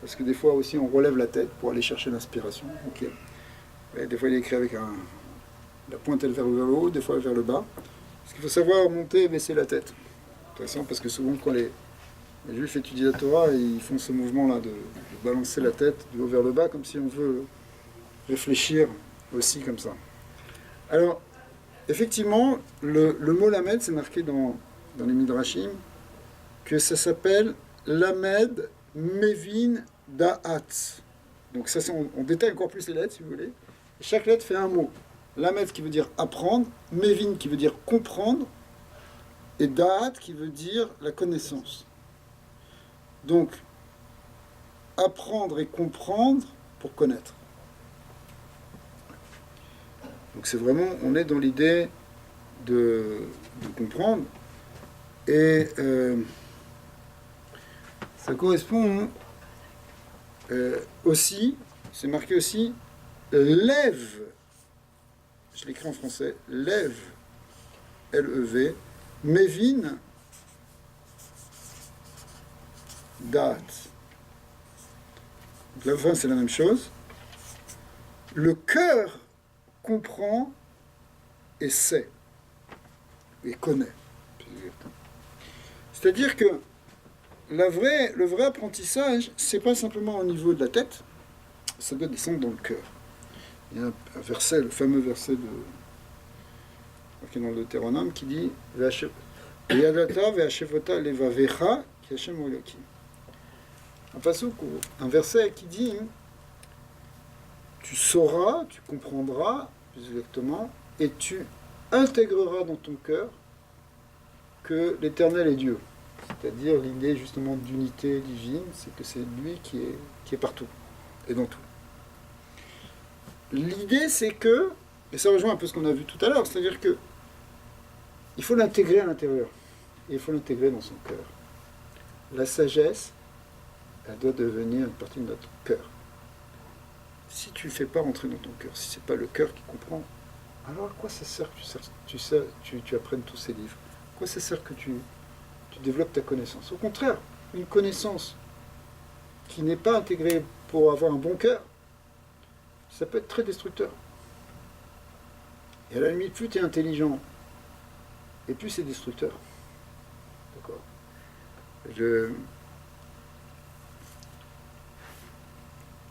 parce que des fois aussi, on relève la tête pour aller chercher l'inspiration. Okay. Et des fois, il est écrit avec La pointe, elle vers le haut, des fois vers le bas. Parce qu'il faut savoir monter et baisser la tête. Intéressant, parce que souvent, quand les Juifs étudient la Torah, ils font ce mouvement-là de balancer la tête du haut vers le bas, comme si on veut réfléchir aussi comme ça. Alors, effectivement, le mot lamed, c'est marqué dans les Midrashim, que ça s'appelle lamed mevin da'at. Donc ça, on détaille encore plus les lettres, si vous voulez. Et chaque lettre fait un mot. Lamed qui veut dire apprendre, mevin qui veut dire comprendre, et da'at qui veut dire la connaissance. Donc, apprendre et comprendre pour connaître. Donc c'est vraiment, on est dans l'idée de comprendre. Et ça correspond aussi, c'est marqué aussi, lève, je l'écris en français, lève, L-E-V, mevin, da'at. Donc la fin, c'est la même chose. Le cœur comprend et sait, et connaît. C'est-à-dire que le vrai apprentissage, c'est pas simplement au niveau de la tête, ça doit descendre dans le cœur. Il y a un verset, le fameux verset dans le Deutéronome qui dit Ve'yadata ve'ashevota levavecha ki Hashem Elokim. Un verset qui dit tu sauras, tu comprendras, plus exactement, et tu intégreras dans ton cœur que l'Éternel est Dieu. C'est-à-dire l'idée justement d'unité divine, c'est que c'est lui qui est partout et dans tout. L'idée c'est que, et ça rejoint un peu ce qu'on a vu tout à l'heure, c'est-à-dire que il faut l'intégrer à l'intérieur, et il faut l'intégrer dans son cœur. La sagesse, elle doit devenir une partie de notre cœur. Si tu ne fais pas rentrer dans ton cœur, si ce n'est pas le cœur qui comprend, alors à quoi ça sert que tu apprennes tous ces livres? À quoi ça sert que tu développes ta connaissance? Au contraire, une connaissance qui n'est pas intégrée pour avoir un bon cœur, ça peut être très destructeur. Et à la limite, plus tu es intelligent, et plus c'est destructeur. D'accord?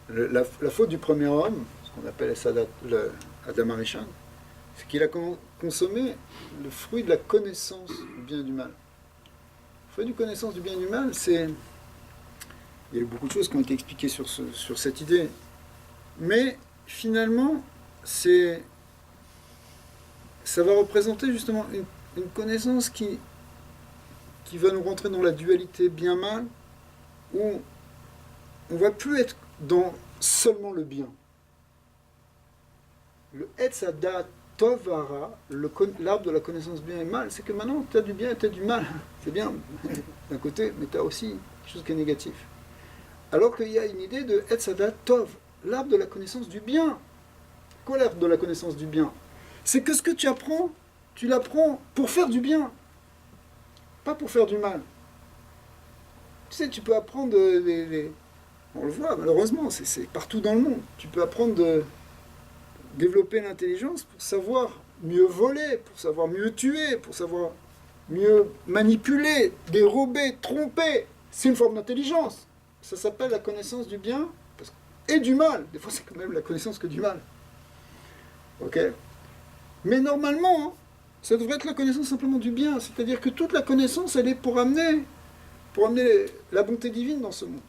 La faute du premier homme, ce qu'on appelle Adam Arishon, c'est qu'il a consommé le fruit de la connaissance du bien et du mal. Le fruit de la connaissance du bien et du mal, c'est... Il y a eu beaucoup de choses qui ont été expliquées sur cette idée. Mais finalement, ça va représenter justement une connaissance qui va nous rentrer dans la dualité bien-mal, où on ne va plus être dans seulement le bien. Le Etz Hadat Tov Hara, l'arbre de la connaissance bien et mal, c'est que maintenant tu as du bien et tu as du mal. C'est bien d'un côté, mais tu as aussi quelque chose qui est négatif. Alors qu'il y a une idée de Etz Hadat Tov, l'arbre de la connaissance du bien. Quoi l'arbre de la connaissance du bien? C'est que ce que tu apprends, tu l'apprends pour faire du bien, pas pour faire du mal. Tu sais, tu peux apprendre on le voit, malheureusement, c'est partout dans le monde. Tu peux apprendre de développer l'intelligence pour savoir mieux voler, pour savoir mieux tuer, pour savoir mieux manipuler, dérober, tromper. C'est une forme d'intelligence. Ça s'appelle la connaissance du bien et du mal. Des fois, c'est quand même la connaissance que du mal. Ok? Mais normalement, hein, ça devrait être la connaissance simplement du bien. C'est-à-dire que toute la connaissance, elle est pour amener la bonté divine dans ce monde.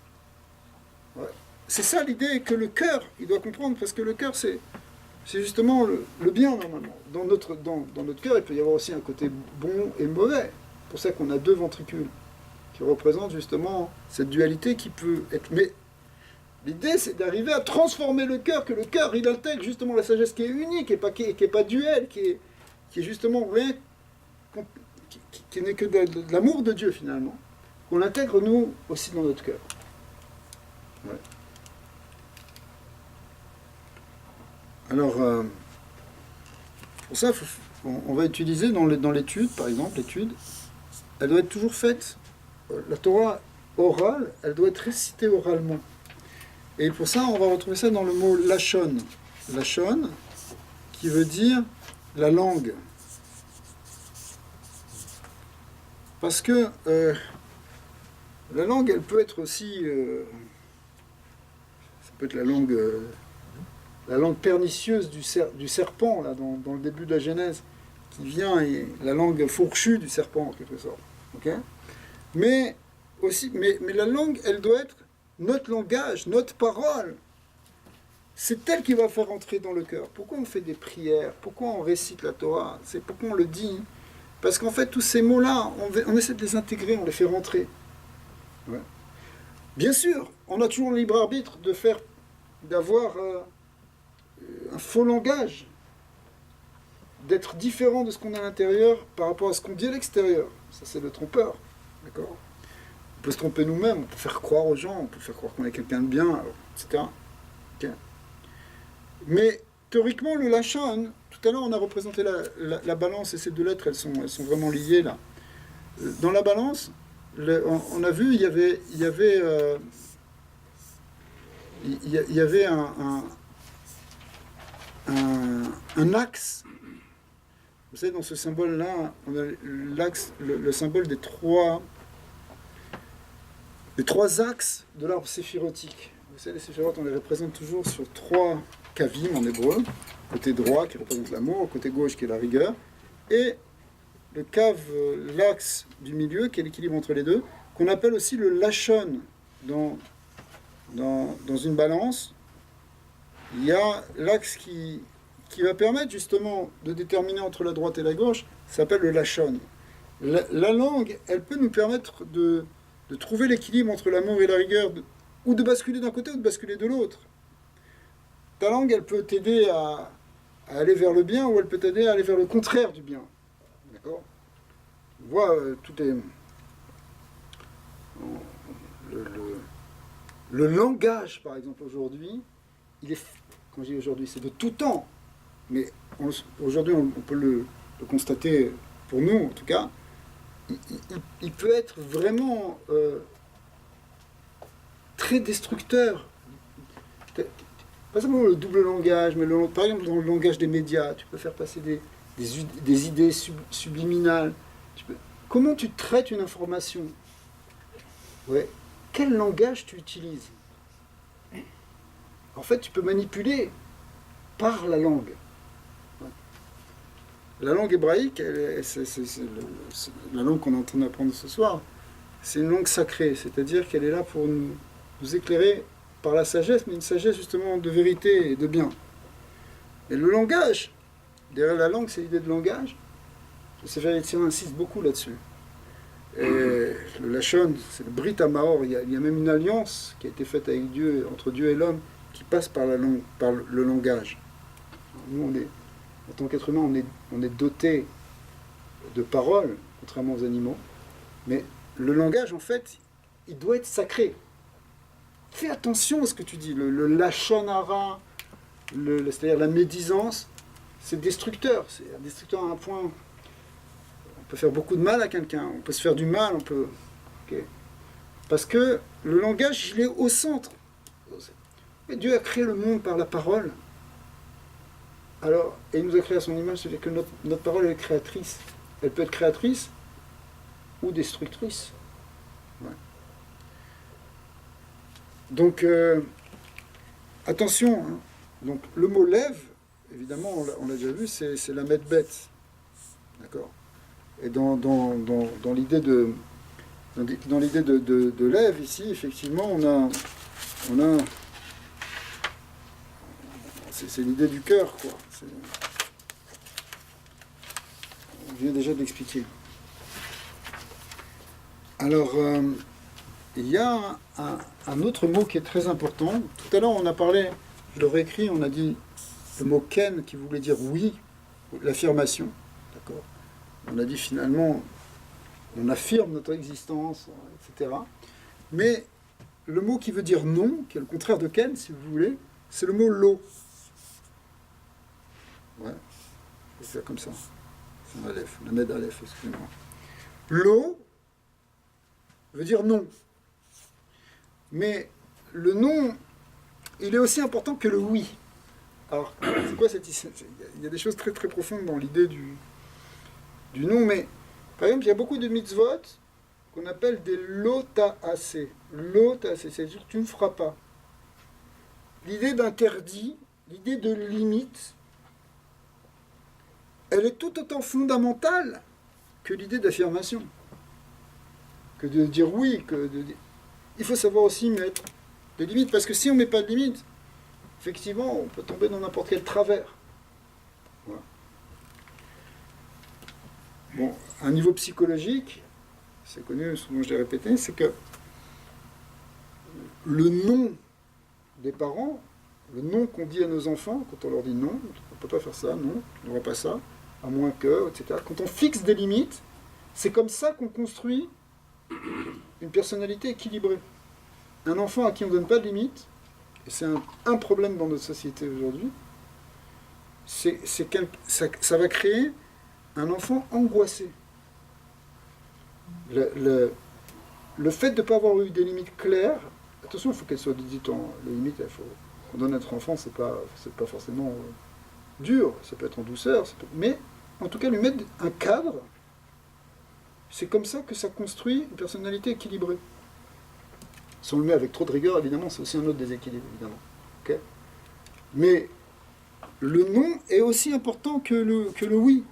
Ouais. C'est ça l'idée que le cœur, il doit comprendre, parce que le cœur, c'est justement le bien, normalement. Dans notre cœur, il peut y avoir aussi un côté bon et mauvais. C'est pour ça qu'on a deux ventricules, qui représentent justement cette dualité qui peut être... Mais l'idée, c'est d'arriver à transformer le cœur, que le cœur, il intègre justement la sagesse qui est unique, qui est pas duel, qui est justement rien, qui n'est que de l'amour de Dieu, finalement. Qu'on l'intègre, nous, aussi dans notre cœur. Ouais. Alors, pour ça, on va utiliser dans l'étude, par exemple, l'étude, elle doit être toujours faite, la Torah orale, elle doit être récitée oralement. Et pour ça, on va retrouver ça dans le mot lachon. Lachon, qui veut dire la langue. Parce que la langue, elle peut être aussi... ça peut être la langue pernicieuse du serpent, là, dans le début de la Genèse, qui vient, et la langue fourchue du serpent, en quelque sorte. Okay, mais la langue, elle doit être notre langage, notre parole. C'est elle qui va faire entrer dans le cœur. Pourquoi on fait des prières? Pourquoi on récite la Torah? C'est pourquoi on le dit? Parce qu'en fait, tous ces mots-là, on essaie de les intégrer, on les fait rentrer. Ouais. Bien sûr, on a toujours le libre arbitre d'avoir un faux langage, d'être différent de ce qu'on a à l'intérieur par rapport à ce qu'on dit à l'extérieur. Ça, c'est le trompeur. D'accord? On peut se tromper nous-mêmes, on peut faire croire aux gens, on peut faire croire qu'on est quelqu'un de bien, etc. Okay. Mais théoriquement, le lachon, tout à l'heure, on a représenté la balance, et ces deux lettres, elles sont vraiment liées là. Dans la balance, on a vu, il y avait un axe. Vous savez, dans ce symbole-là, on a l'axe, le symbole des trois axes de l'arbre séphirotique. Vous savez, les séphirotes, on les représente toujours sur trois kavim en hébreu. Côté droit qui représente l'amour, côté gauche qui est la rigueur, et le cave, l'axe du milieu qui est l'équilibre entre les deux, qu'on appelle aussi le lachon. Dans une balance, il y a l'axe qui va permettre justement de déterminer entre la droite et la gauche, ça s'appelle le lachon. La langue, elle peut nous permettre de trouver l'équilibre entre l'amour et la rigueur, ou de basculer d'un côté ou de basculer de l'autre. Ta langue, elle peut t'aider à aller vers le bien, ou elle peut t'aider à aller vers le contraire du bien. D'accord? On voit, tout est... Le langage, par exemple, aujourd'hui, il est... Quand je dis aujourd'hui, c'est de tout temps. Mais aujourd'hui, on peut le constater, pour nous en tout cas, il peut être vraiment très destructeur. Pas seulement le double langage, mais par exemple dans le langage des médias, tu peux faire passer des idées subliminales. Comment tu traites une information? Ouais. Quel langage tu utilises? En fait, tu peux manipuler par la langue. La langue hébraïque, c'est la langue qu'on est en train d'apprendre ce soir, c'est une langue sacrée, c'est-à-dire qu'elle est là pour nous éclairer par la sagesse, mais une sagesse justement de vérité et de bien. Et le langage, derrière la langue, c'est l'idée de langage. Le Sefer Yetzirah insiste beaucoup là-dessus. Et le Lachon, c'est le Brit HaMaor, il y a même une alliance qui a été faite avec Dieu, entre Dieu et l'homme, qui passe par la langue, par le langage. Nous, en tant qu'être humain, on est doté de paroles, contrairement aux animaux, mais le langage, en fait, il doit être sacré. Fais attention à ce que tu dis. Le lachon hara, c'est-à-dire la médisance, c'est destructeur. C'est destructeur à un point. On peut faire beaucoup de mal à quelqu'un. On peut se faire du mal. Okay. Parce que le langage, il est au centre. Et Dieu a créé le monde par la parole. Alors, et il nous a créé à son image, c'est-à-dire que notre parole est créatrice. Elle peut être créatrice ou destructrice. Ouais. Donc, attention. Hein. Donc, le mot lève, évidemment, on l'a déjà vu, c'est la medbet. D'accord? Et dans l'idée de lève, ici, effectivement, on a c'est l'idée du cœur, quoi. On vient déjà de l'expliquer. Alors, il y a un autre mot qui est très important. Tout à l'heure, on a parlé, je l'aurais écrit, on a dit le mot ken qui voulait dire oui, l'affirmation. D'accord? On a dit finalement, on affirme notre existence, etc. Mais le mot qui veut dire non, qui est le contraire de ken, si vous voulez, c'est le mot lo. Ouais, je vais faire comme ça. C'est un aleph, la med aleph, excusez-moi. Lo veut dire non. Mais le non, il est aussi important que le oui. Alors, c'est quoi cette histoire? Il y a des choses très très profondes dans l'idée du non, mais par exemple, il y a beaucoup de mitzvot qu'on appelle des lota'aseh. Lota'aseh, c'est-à-dire que tu ne feras pas. L'idée d'interdit, l'idée de limite, elle est tout autant fondamentale que l'idée d'affirmation. Que de dire oui, il faut savoir aussi mettre des limites, parce que si on ne met pas de limites, effectivement, on peut tomber dans n'importe quel travers. Voilà. Bon, à un niveau psychologique, c'est connu, souvent je l'ai répété, c'est que le non des parents, le non qu'on dit à nos enfants, quand on leur dit non, on ne peut pas faire ça, non, on ne devrait pas ça, à moins que, etc. Quand on fixe des limites, c'est comme ça qu'on construit une personnalité équilibrée. Un enfant à qui on ne donne pas de limites, et c'est un problème dans notre société aujourd'hui, ça va créer un enfant angoissé. Le fait de ne pas avoir eu des limites claires, attention, il faut qu'elles soient dites les limites, il faut qu'on donne à notre enfant, c'est pas forcément dur, ça peut être en douceur, mais en tout cas lui mettre un cadre, c'est comme ça que ça construit une personnalité équilibrée. Si on le met avec trop de rigueur, évidemment, c'est aussi un autre déséquilibre, évidemment. Okay, mais le non est aussi important que le oui.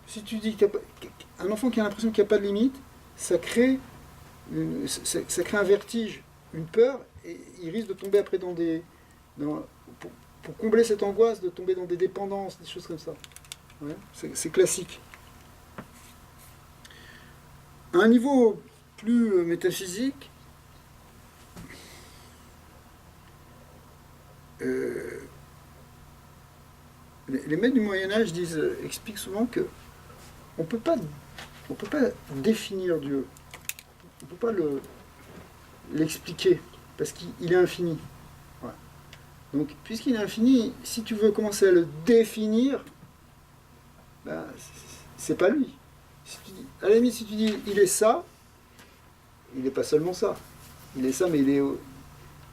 Si tu dis qu'un enfant qui a l'impression qu'il n'y a pas de limite, ça crée un vertige, une peur, et il risque de tomber après pour combler cette angoisse, de tomber dans des dépendances, des choses comme ça. Ouais, c'est classique. À un niveau plus métaphysique, les maîtres du Moyen-Âge expliquent souvent que on peut pas définir Dieu, on ne peut pas l'expliquer, parce qu'il est infini. Ouais. Donc, puisqu'il est infini, si tu veux commencer à le définir, ben, c'est pas lui. À la limite, si tu dis il est ça, il n'est pas seulement ça. Il est ça, mais il est...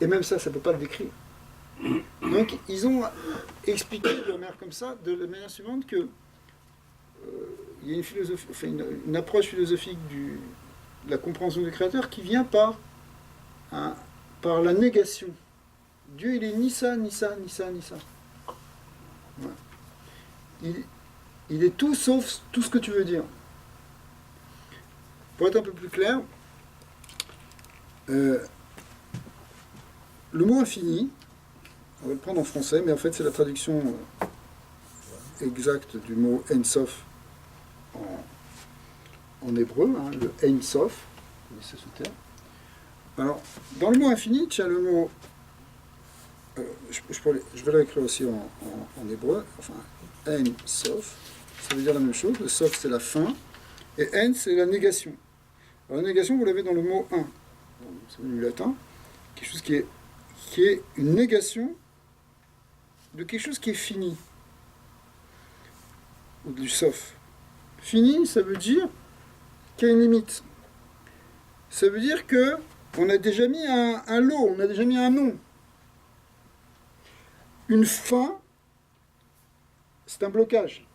Et même ça ne peut pas le décrire. Donc, ils ont expliqué de la manière suivante que il y a une philosophie, enfin une approche philosophique de la compréhension du Créateur qui vient par la négation. Dieu, il est ni ça, ni ça, ni ça, ni ça. Ouais. Il est tout sauf tout ce que tu veux dire. Pour être un peu plus clair, le mot infini, on va le prendre en français, mais en fait c'est la traduction exacte du mot Ein Sof en hébreu, hein, le Ein Sof, vous connaissez ce terme. Alors, dans le mot infini, tu as le mot, je vais l'écrire aussi en hébreu, enfin, Ein Sof, ça veut dire la même chose, le Sof c'est la fin, et Ein c'est la négation. Alors, la négation, vous l'avez dans le mot un, c'est du latin, quelque chose qui est une négation de quelque chose qui est fini, ou du Sof. Fini, ça veut dire qu'il y a une limite. Ça veut dire que on a déjà mis un lot, on a déjà mis un nom. Une fin, c'est un blocage.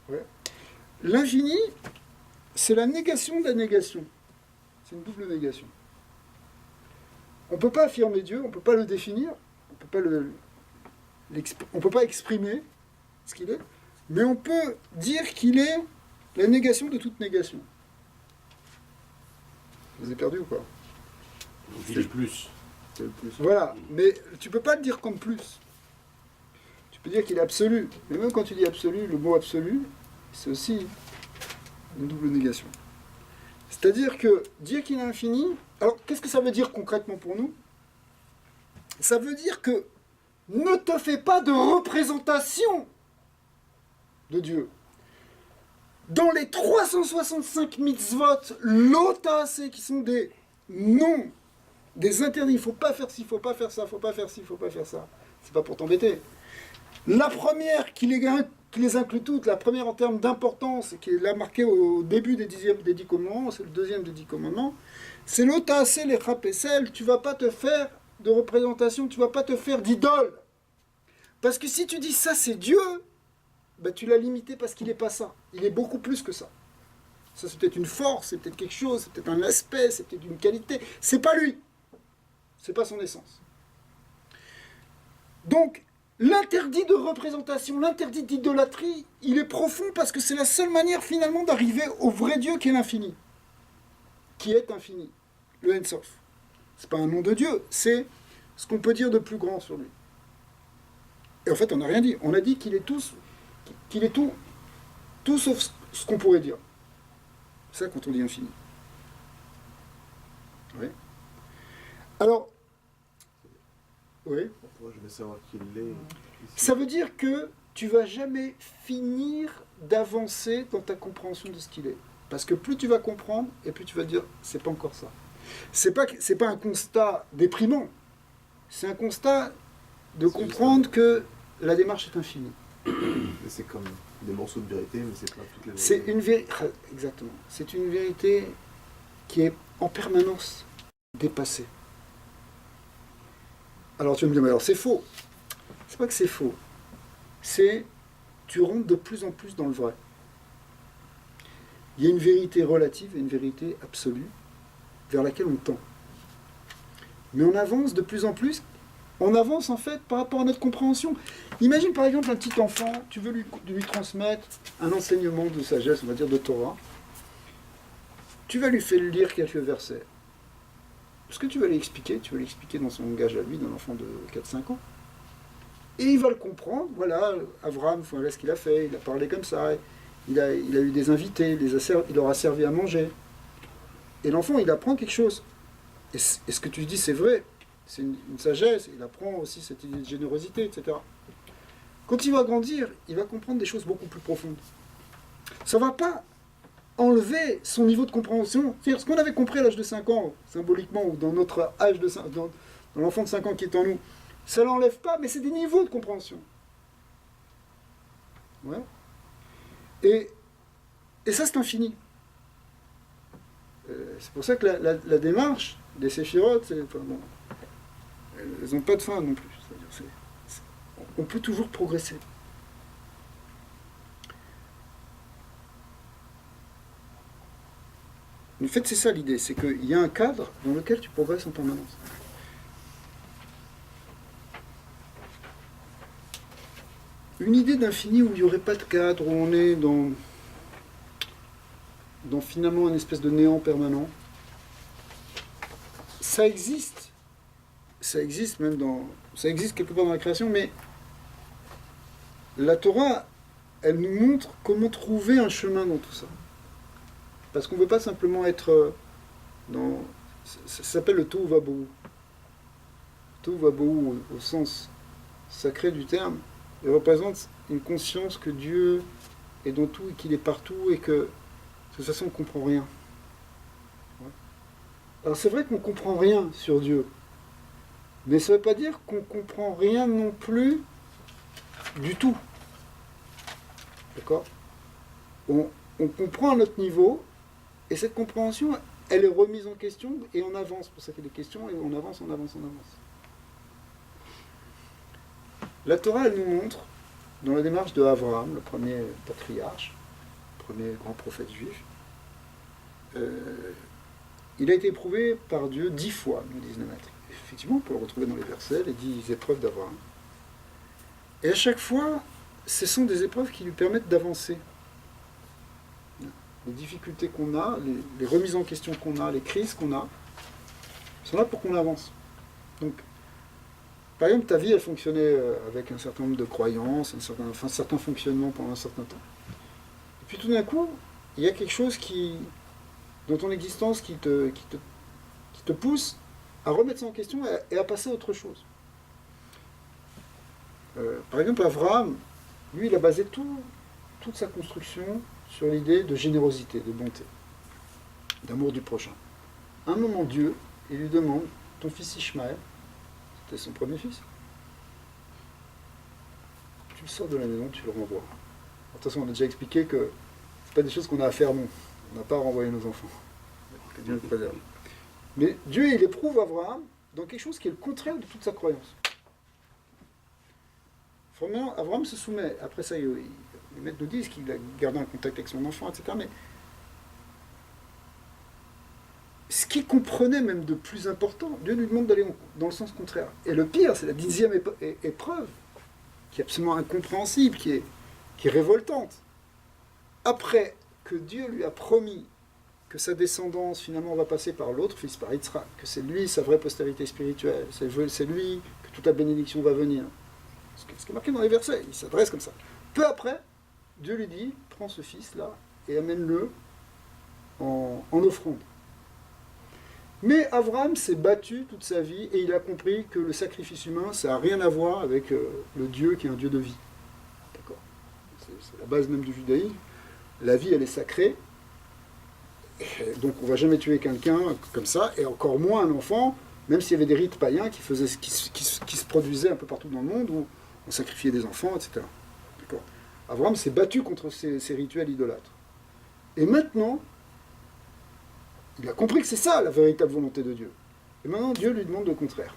Ouais. L'infini, c'est la négation de la négation. C'est une double négation. On ne peut pas affirmer Dieu, on ne peut pas le définir, on ne peut pas exprimer ce qu'il est, mais on peut dire qu'il est la négation de toute négation. Vous avez perdu ou quoi? C'est le plus. C'est le plus. Voilà, mais tu ne peux pas le dire comme plus. Tu peux dire qu'il est absolu, mais même quand tu dis absolu, le mot absolu, c'est aussi une double négation. C'est-à-dire que dire qu'il est infini, alors qu'est-ce que ça veut dire concrètement pour nous? Ça veut dire que ne te fais pas de représentation de Dieu. Dans les 365 mitzvot, l'otase, qui sont des noms, des interdits, il ne faut pas faire ci, il ne faut pas faire ça, il ne faut pas faire ci, il ne faut pas faire ça. C'est pas pour t'embêter. La première qui les inclut toutes, la première en termes d'importance, qui est là marquée au début des 10 commandements, c'est le deuxième des 10 commandements, c'est l'otase, les chapesel, tu ne vas pas te faire de représentation, tu ne vas pas te faire d'idole. Parce que si tu dis ça, c'est Dieu, ben, tu l'as limité parce qu'il n'est pas ça. Il est beaucoup plus que ça. Ça, c'est peut-être une force, c'est peut-être quelque chose, c'est peut-être un aspect, c'est peut-être une qualité. C'est pas lui. C'est pas son essence. Donc, l'interdit de représentation, l'interdit d'idolâtrie, il est profond parce que c'est la seule manière finalement d'arriver au vrai Dieu qui est l'infini. Qui est infini. Le Ensof. C'est pas un nom de Dieu, c'est ce qu'on peut dire de plus grand sur lui. Et en fait, on n'a rien dit. On a dit qu'il est tout sauf ce qu'on pourrait dire. C'est ça quand on dit infini. Oui. Alors, oui. Pourquoi je vais savoir qui il est. Ça veut dire que tu vas jamais finir d'avancer dans ta compréhension de ce qu'il est. Parce que plus tu vas comprendre, et plus tu vas dire, c'est pas encore ça. C'est pas un constat déprimant. C'est un constat de comprendre que la démarche est infinie. C'est comme des morceaux de vérité, mais c'est pas toutes les C'est vérités. une vérité. Exactement. C'est une vérité qui est en permanence dépassée. Alors tu vas me dire, mais alors c'est faux. C'est pas que c'est faux. C'est tu rentres de plus en plus dans le vrai. Il y a une vérité relative et une vérité absolue vers laquelle on tend. Mais on avance de plus en plus. On avance en fait par rapport à notre compréhension. Imagine par exemple un petit enfant, tu veux lui transmettre un enseignement de sagesse, on va dire de Torah. Tu vas lui faire lire quelques versets. Ce que tu vas lui expliquer dans son langage à lui, d'un enfant de 4-5 ans. Et il va le comprendre. Voilà, Abraham, voilà ce qu'il a fait, il a parlé comme ça, il a eu des invités, il leur a servi à manger. Et l'enfant, il apprend quelque chose. Et ce que tu dis, c'est vrai. C'est une sagesse, il apprend aussi cette idée de générosité, etc. Quand il va grandir, il va comprendre des choses beaucoup plus profondes. Ça ne va pas enlever son niveau de compréhension. C'est-à-dire ce qu'on avait compris à l'âge de 5 ans, symboliquement, ou dans notre âge de 5, dans l'enfant de 5 ans qui est en nous, ça ne l'enlève pas, mais c'est des niveaux de compréhension. Ouais. Et ça, c'est infini. C'est pour ça que la démarche des séphirotes, elles n'ont pas de fin non plus. C'est-à-dire, on peut toujours progresser. En fait, c'est ça l'idée, c'est qu'il y a un cadre dans lequel tu progresses en permanence. Une idée d'infini où il n'y aurait pas de cadre, où on est dans finalement une espèce de néant permanent, ça existe. Ça existe quelque part dans la création, mais la Torah, elle nous montre comment trouver un chemin dans tout ça. Parce qu'on ne veut pas simplement être dans... Ça s'appelle le Tohu Vabohu. Tohu Vabohu, au sens sacré du terme, il représente une conscience que Dieu est dans tout et qu'il est partout et que de toute façon on ne comprend rien. Ouais. Alors c'est vrai qu'on ne comprend rien sur Dieu, mais ça ne veut pas dire qu'on ne comprend rien non plus du tout. D'accord ? On comprend à notre niveau, et cette compréhension, elle est remise en question, et on avance. C'est pour ça qu'il y a des questions, et on avance. La Torah, elle nous montre, dans la démarche de Abraham, le premier patriarche, le premier grand prophète juif, il a été éprouvé par Dieu 10 fois, nous disent les maîtres. Effectivement, on peut le retrouver dans les versets, les 10 épreuves d'Abraham. Et à chaque fois, ce sont des épreuves qui lui permettent d'avancer. Les difficultés qu'on a, les remises en question qu'on a, les crises qu'on a, sont là pour qu'on avance. Donc, par exemple, ta vie, elle fonctionnait avec un certain nombre de croyances, un certain fonctionnement pendant un certain temps. Et puis tout d'un coup, il y a quelque chose dans ton existence qui te pousse à remettre ça en question et à passer à autre chose. Par exemple, Abraham, lui, il a basé toute sa construction sur l'idée de générosité, de bonté, d'amour du prochain. À un moment, Dieu, il lui demande, ton fils Ishmaël, c'était son premier fils, tu le sors de la maison, tu le renvoies. De toute façon, on a déjà expliqué que ce pas des choses qu'on a à faire, nous. On n'a pas à renvoyer nos enfants. Que Dieu le préserve. Mais Dieu, il éprouve Abraham dans quelque chose qui est le contraire de toute sa croyance. Vraiment, Abraham se soumet. Après ça, les maîtres nous disent qu'il a gardé un contact avec son enfant, etc. Mais ce qu'il comprenait même de plus important, Dieu lui demande d'aller dans le sens contraire. Et le pire, c'est la 10e épreuve, qui est absolument incompréhensible, qui est révoltante. Après que Dieu lui a promis que sa descendance finalement va passer par l'autre fils, par Yitzhak, que c'est lui sa vraie postérité spirituelle, c'est lui que toute la bénédiction va venir. Ce qui est marqué dans les versets, il s'adresse comme ça. Peu après, Dieu lui dit, prends ce fils-là et amène-le en offrande. Mais Abraham s'est battu toute sa vie et il a compris que le sacrifice humain, ça n'a rien à voir avec le Dieu qui est un Dieu de vie. D'accord ? C'est la base même du judaïsme. La vie, elle est sacrée. Et donc on ne va jamais tuer quelqu'un comme ça, et encore moins un enfant, même s'il y avait des rites païens qui se produisaient un peu partout dans le monde, où on sacrifiait des enfants, etc. D'accord ? Abraham s'est battu contre ces rituels idolâtres. Et maintenant, il a compris que c'est ça la véritable volonté de Dieu. Et maintenant, Dieu lui demande le contraire.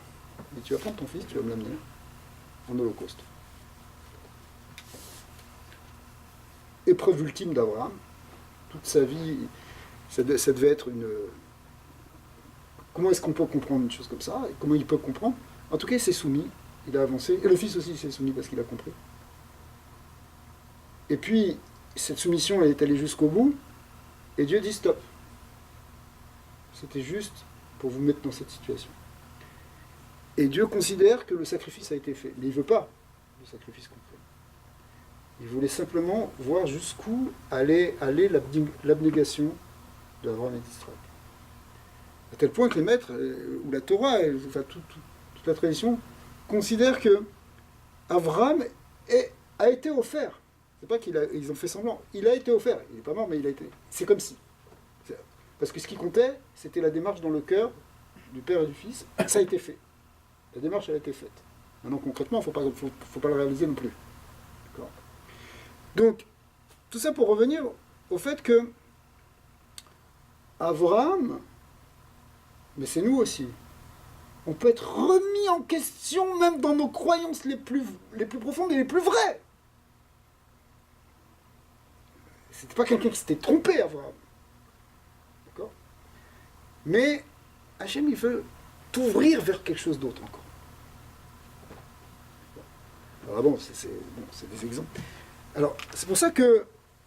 Il dit, tu vas prendre ton fils, tu vas me l'amener en holocauste. Épreuve ultime d'Abraham. Toute sa vie, ça devait être une... Comment est-ce qu'on peut comprendre une chose comme ça? Et comment il peut comprendre? En tout cas, il s'est soumis, il a avancé. Et le fils aussi s'est soumis parce qu'il a compris. Et puis, cette soumission, elle est allée jusqu'au bout. Et Dieu dit stop. C'était juste pour vous mettre dans cette situation. Et Dieu considère que le sacrifice a été fait. Mais il ne veut pas le sacrifice complet. Il voulait simplement voir jusqu'où allait l'abnégation d'Abraham et d'Israël. À tel point que les maîtres, ou la Torah, enfin toute la tradition, considèrent que Abraham a été offert. C'est pas qu'ils ont fait semblant. Il a été offert. Il n'est pas mort, mais il a été. C'est comme si. Parce que ce qui comptait, c'était la démarche dans le cœur du père et du fils. Ça a été fait. La démarche, elle a été faite. Maintenant, concrètement, il ne faut pas le réaliser non plus. D'accord ? Donc, tout ça pour revenir au fait que Abraham, mais c'est nous aussi, on peut être remis en question même dans nos croyances les plus profondes et les plus vraies. C'était pas quelqu'un qui s'était trompé, Abraham. D'accord ? Mais Hachem, il veut t'ouvrir vers quelque chose d'autre encore. Alors bon, c'est des exemples. Alors, c'est pour ça que,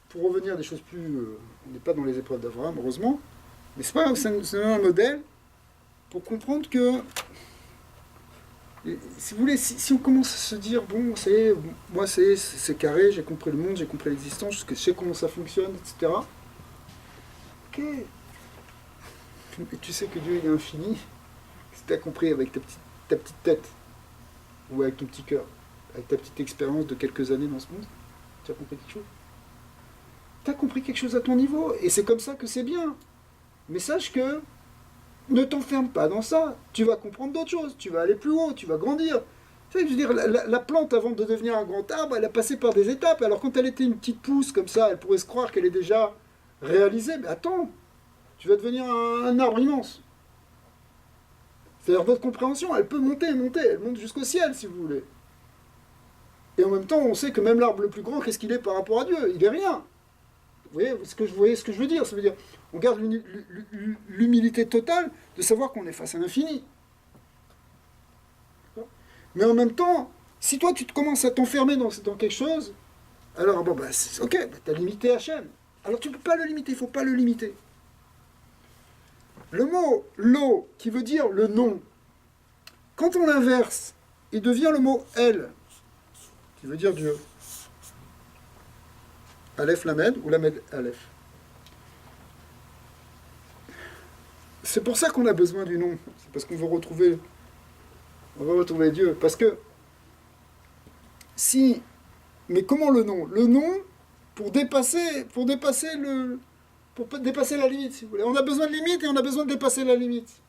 pour revenir à des choses plus... on n'est pas dans les épreuves d'Abraham, heureusement, mais c'est un modèle pour comprendre que, si vous voulez, si on commence à se dire, bon, moi c'est carré, j'ai compris le monde, j'ai compris l'existence, je sais comment ça fonctionne, etc. Ok. Et tu sais que Dieu il est infini, si tu as compris avec ta petite tête, ou avec ton petit cœur, avec ta petite expérience de quelques années dans ce monde, tu as compris quelque chose? Tu as compris quelque chose à ton niveau, et c'est comme ça que c'est bien. Mais sache que ne t'enferme pas dans ça. Tu vas comprendre d'autres choses, tu vas aller plus haut, tu vas grandir. Tu sais, je veux dire, la plante, avant de devenir un grand arbre, elle a passé par des étapes. Alors quand elle était une petite pousse comme ça, elle pourrait se croire qu'elle est déjà réalisée. Mais attends, tu vas devenir un arbre immense. C'est-à-dire votre compréhension, elle peut monter, elle monte jusqu'au ciel si vous voulez. Et en même temps, on sait que même l'arbre le plus grand, qu'est-ce qu'il est par rapport à Dieu? Il est rien. Vous voyez ce que je veux dire? Ça veut dire, on garde l'humilité totale de savoir qu'on est face à l'infini. Mais en même temps, si toi tu commences à t'enfermer dans quelque chose, alors bon, c'est ok, tu as limité Hachem. Alors tu ne peux pas le limiter, il ne faut pas le limiter. Le mot lo, qui veut dire le nom, quand on l'inverse, il devient le mot el, qui veut dire Dieu. Aleph Lamed ou Lamed Aleph. C'est pour ça qu'on a besoin du nom. C'est parce qu'on veut retrouver Dieu. Parce que si... Mais comment le nom? Le nom, pour dépasser la limite, si vous voulez. On a besoin de limite et on a besoin de dépasser la limite.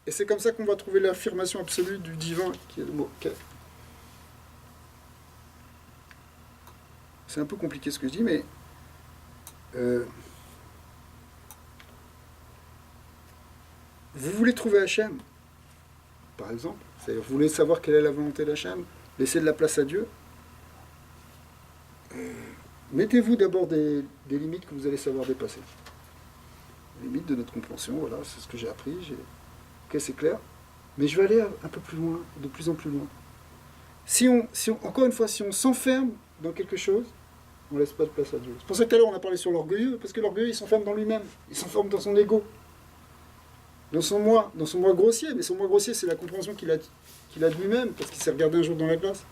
Et c'est comme ça qu'on va trouver l'affirmation absolue du divin, qui est le mot Kef. C'est un peu compliqué ce que je dis, mais vous voulez trouver Hachem, par exemple. C'est-à-dire, vous voulez savoir quelle est la volonté d'Hachem, laissez de la place à Dieu. Mettez-vous d'abord des limites que vous allez savoir dépasser. Les limites de notre compréhension, voilà, c'est ce que j'ai appris. Ok, c'est clair. Mais je vais aller un peu plus loin, de plus en plus loin. Encore une fois, si on s'enferme dans quelque chose, on ne laisse pas de place à Dieu. C'est pour ça que tout à l'heure on a parlé sur l'orgueilleux, parce que l'orgueilleux il s'enferme dans lui-même, il s'enferme dans son ego, dans son moi grossier. Mais son moi grossier, c'est la compréhension qu'il a de lui-même, parce qu'il s'est regardé un jour dans la glace.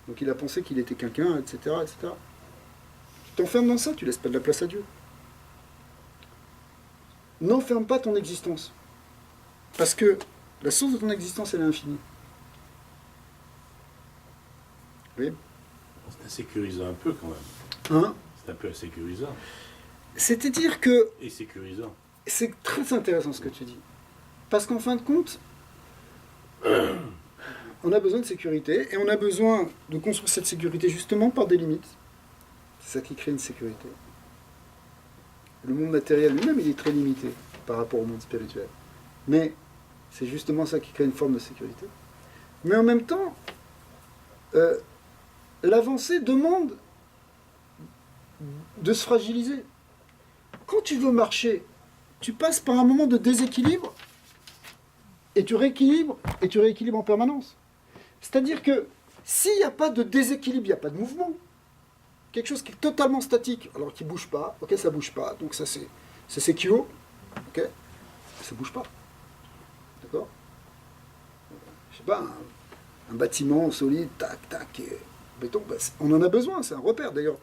Donc il a pensé qu'il était quelqu'un, etc., etc. Tu t'enfermes dans ça, tu laisses pas de la place à Dieu. N'enferme pas ton existence. Parce que la source de ton existence, elle est infinie. Oui. C'est insécurisant un peu quand même. Hein? C'est un peu insécurisant. C'est-à-dire que Et sécurisant. c'est très intéressant ce que tu dis. Parce qu'en fin de compte, on a besoin de sécurité et on a besoin de construire cette sécurité justement par des limites. C'est ça qui crée une sécurité. Le monde matériel lui-même, il est très limité par rapport au monde spirituel. Mais c'est justement ça qui crée une forme de sécurité. Mais en même temps, l'avancée demande de se fragiliser. Quand tu veux marcher, tu passes par un moment de déséquilibre et tu rééquilibres en permanence. C'est-à-dire que s'il n'y a pas de déséquilibre, il n'y a pas de mouvement. Quelque chose qui est totalement statique, alors qui ne bouge pas, ok, ça ne bouge pas, donc ça c'est Kyo, ok, ça ne bouge pas. D'accord? Je sais pas, un bâtiment solide, tac, tac, et béton, bah, on en a besoin, c'est un repère d'ailleurs.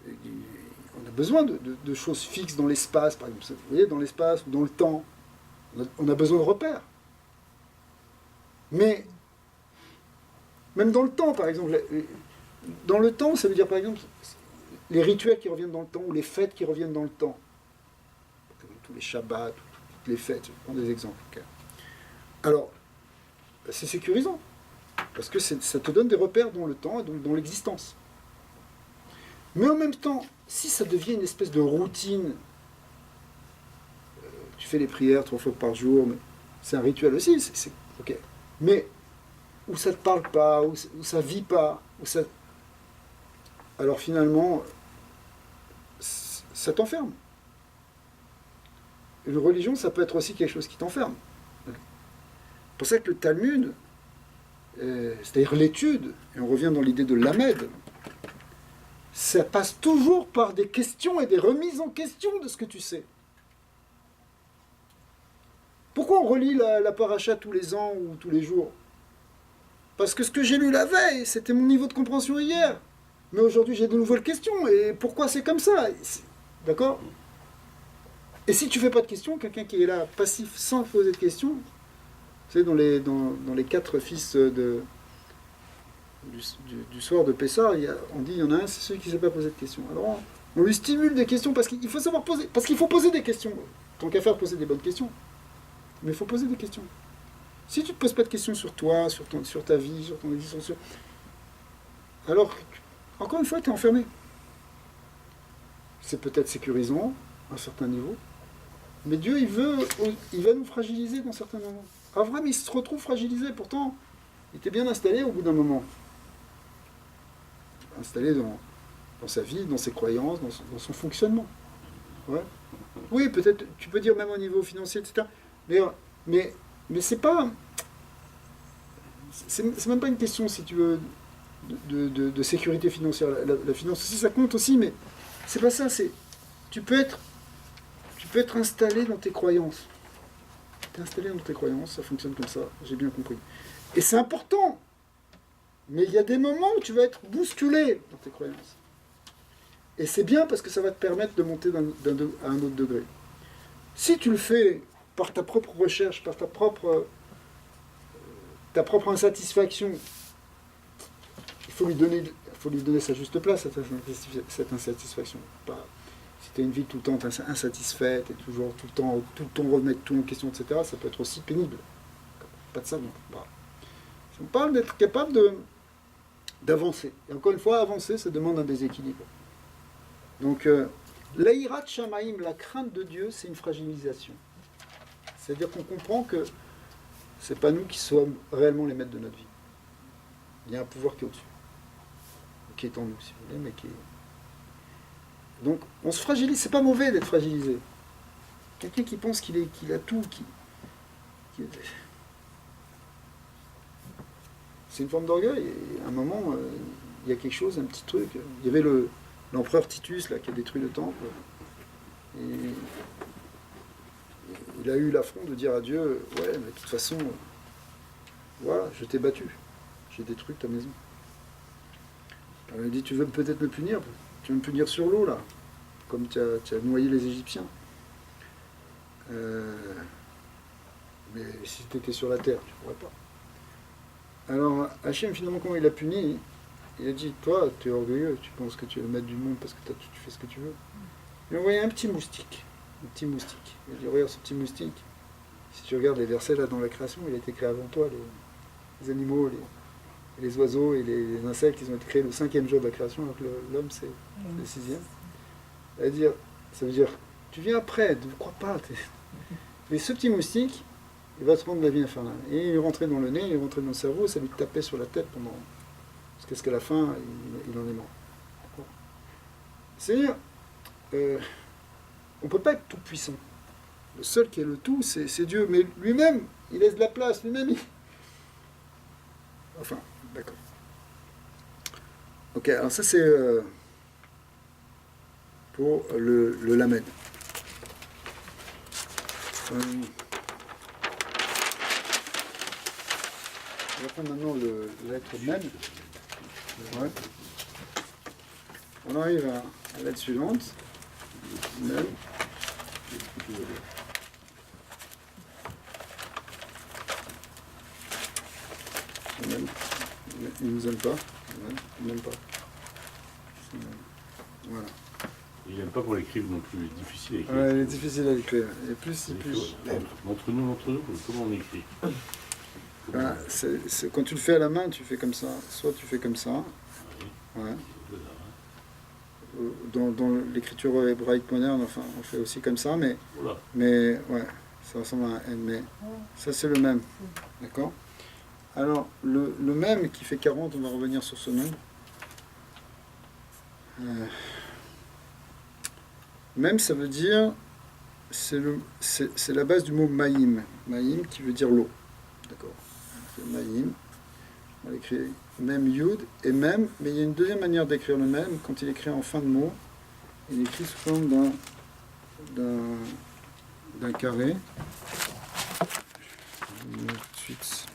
On a besoin de choses fixes dans l'espace, par exemple, vous voyez, dans l'espace ou dans le temps. On a besoin de repères. Mais, même dans le temps, par exemple, dans le temps, ça veut dire, par exemple, les rituels qui reviennent dans le temps, ou les fêtes qui reviennent dans le temps. Tous les Shabbats, toutes les fêtes, je prends des exemples. Okay. Alors, c'est sécurisant, parce que ça te donne des repères dans le temps et donc dans l'existence. Mais en même temps, si ça devient une espèce de routine, tu fais les prières 3 fois par jour, mais c'est un rituel aussi, c'est ok. Mais où ça ne te parle pas, où ça ne vit pas, alors finalement, ça t'enferme. Une religion, ça peut être aussi quelque chose qui t'enferme. C'est pour ça que le Talmud, c'est-à-dire l'étude, et on revient dans l'idée de l'Amed, ça passe toujours par des questions et des remises en question de ce que tu sais. Pourquoi on relit la paracha tous les ans ou tous les jours? Parce que ce que j'ai lu la veille, c'était mon niveau de compréhension hier. Mais aujourd'hui, j'ai de nouvelles questions. Et pourquoi c'est comme ça? D'accord? Et si tu fais pas de questions, quelqu'un qui est là, passif, sans poser de questions, vous savez, dans les 4 fils du soir de Pessah, on dit il y en a un, c'est celui qui ne sait pas poser de questions. Alors on lui stimule des questions parce qu'il faut savoir poser, parce qu'il faut poser des questions. Tant qu'à faire, poser des bonnes questions. Mais il faut poser des questions. Si tu ne te poses pas de questions sur toi, sur ta vie, sur ton existence, alors, encore une fois, tu es enfermé. C'est peut-être sécurisant à un certain niveau, mais Dieu, il va nous fragiliser dans certains moments. Abraham, il se retrouve fragilisé, pourtant, il était bien installé au bout d'un moment. Installé dans sa vie, dans ses croyances, dans son fonctionnement. Ouais. Oui, peut-être, tu peux dire même au niveau financier, etc. Mais c'est pas... C'est même pas une question, si tu veux, de sécurité financière. La finance aussi, ça compte aussi, mais c'est pas ça. Tu peux être installé dans tes croyances. Tu es installé dans tes croyances, ça fonctionne comme ça, j'ai bien compris. Et c'est important. Mais il y a des moments où tu vas être bousculé dans tes croyances. Et c'est bien parce que ça va te permettre de monter à un autre degré. Si tu le fais par ta propre recherche, par ta propre insatisfaction, il faut lui donner sa juste place, cette insatisfaction. Si tu as une vie tout le temps insatisfaite et toujours tout le temps remettre tout en question, etc., ça peut être aussi pénible. Pas de ça, non. On parle d'être capable d'avancer. Et encore une fois, avancer, ça demande un déséquilibre. Donc, l'aïrat shamaïm, la crainte de Dieu, c'est une fragilisation. C'est-à-dire qu'on comprend que c'est pas nous qui sommes réellement les maîtres de notre vie. Il y a un pouvoir qui est au-dessus, qui est en nous, si vous voulez, mais qui est... Donc, on se fragilise, c'est pas mauvais d'être fragilisé. Quelqu'un qui pense qu'il a tout, c'est une forme d'orgueil. Et à un moment, il y a quelque chose, un petit truc. Il y avait l'empereur Titus là, qui a détruit le temple. Et il a eu l'affront de dire à Dieu, ouais, mais de toute façon, voilà, je t'ai battu. J'ai détruit ta maison. Alors, il dit, tu veux peut-être me punir? Tu veux me punir sur l'eau, là, comme tu as noyé les Égyptiens. Mais si tu étais sur la terre, tu ne pourrais pas. Alors, Hachem, finalement, comment il a puni? Il a dit, toi, tu es orgueilleux, tu penses que tu es le maître du monde parce que tu fais ce que tu veux. Il a envoyé un petit moustique. Un petit moustique. Il a dit, regarde ce petit moustique. Si tu regardes les versets là dans la création, il a été créé avant toi. Les animaux, les oiseaux et les insectes, ils ont été créés le 5e jour de la création, alors que l'homme, c'est le 6e. Ça veut dire, tu viens après, ne crois pas. Mais ce petit moustique, il va te rendre la vie infernale. Et il est rentré dans le nez, il est rentré dans le cerveau, ça lui tapait sur la tête pendant... Parce qu'à la fin, il en est mort. C'est-à-dire, on ne peut pas être tout puissant. Le seul qui est le tout, c'est Dieu. Mais lui-même, il laisse de la place. Lui-même, Enfin, d'accord. Ok, alors ça c'est pour le lamed. On va prendre maintenant la lettre même. Ouais. On arrive à la lettre suivante. Même. Même. Il ne nous aime pas. Ouais, il n'aime pas. Voilà. Il n'aime pas qu'on l'écrive non plus, c'est difficile à écrire. Ouais, il est difficile à écrire. Et plus. Entre nous, comment on écrit? Voilà, quand tu le fais à la main, tu fais comme ça. Soit tu fais comme ça. Oui. Ouais. Dans l'écriture hébraïque moderne, enfin, on fait aussi comme ça, mais ouais, ça ressemble à un N, mais ça c'est le même. D'accord? Alors, le même qui fait 40, on va revenir sur ce nombre. Même, ça veut dire, c'est la base du mot maïm. Maïm qui veut dire l'eau. D'accord? C'est maïm. On l'écrit même yud et même, mais il y a une deuxième manière d'écrire le même. Quand il écrit en fin de mot, il écrit sous forme d'un carré. Tout de suite.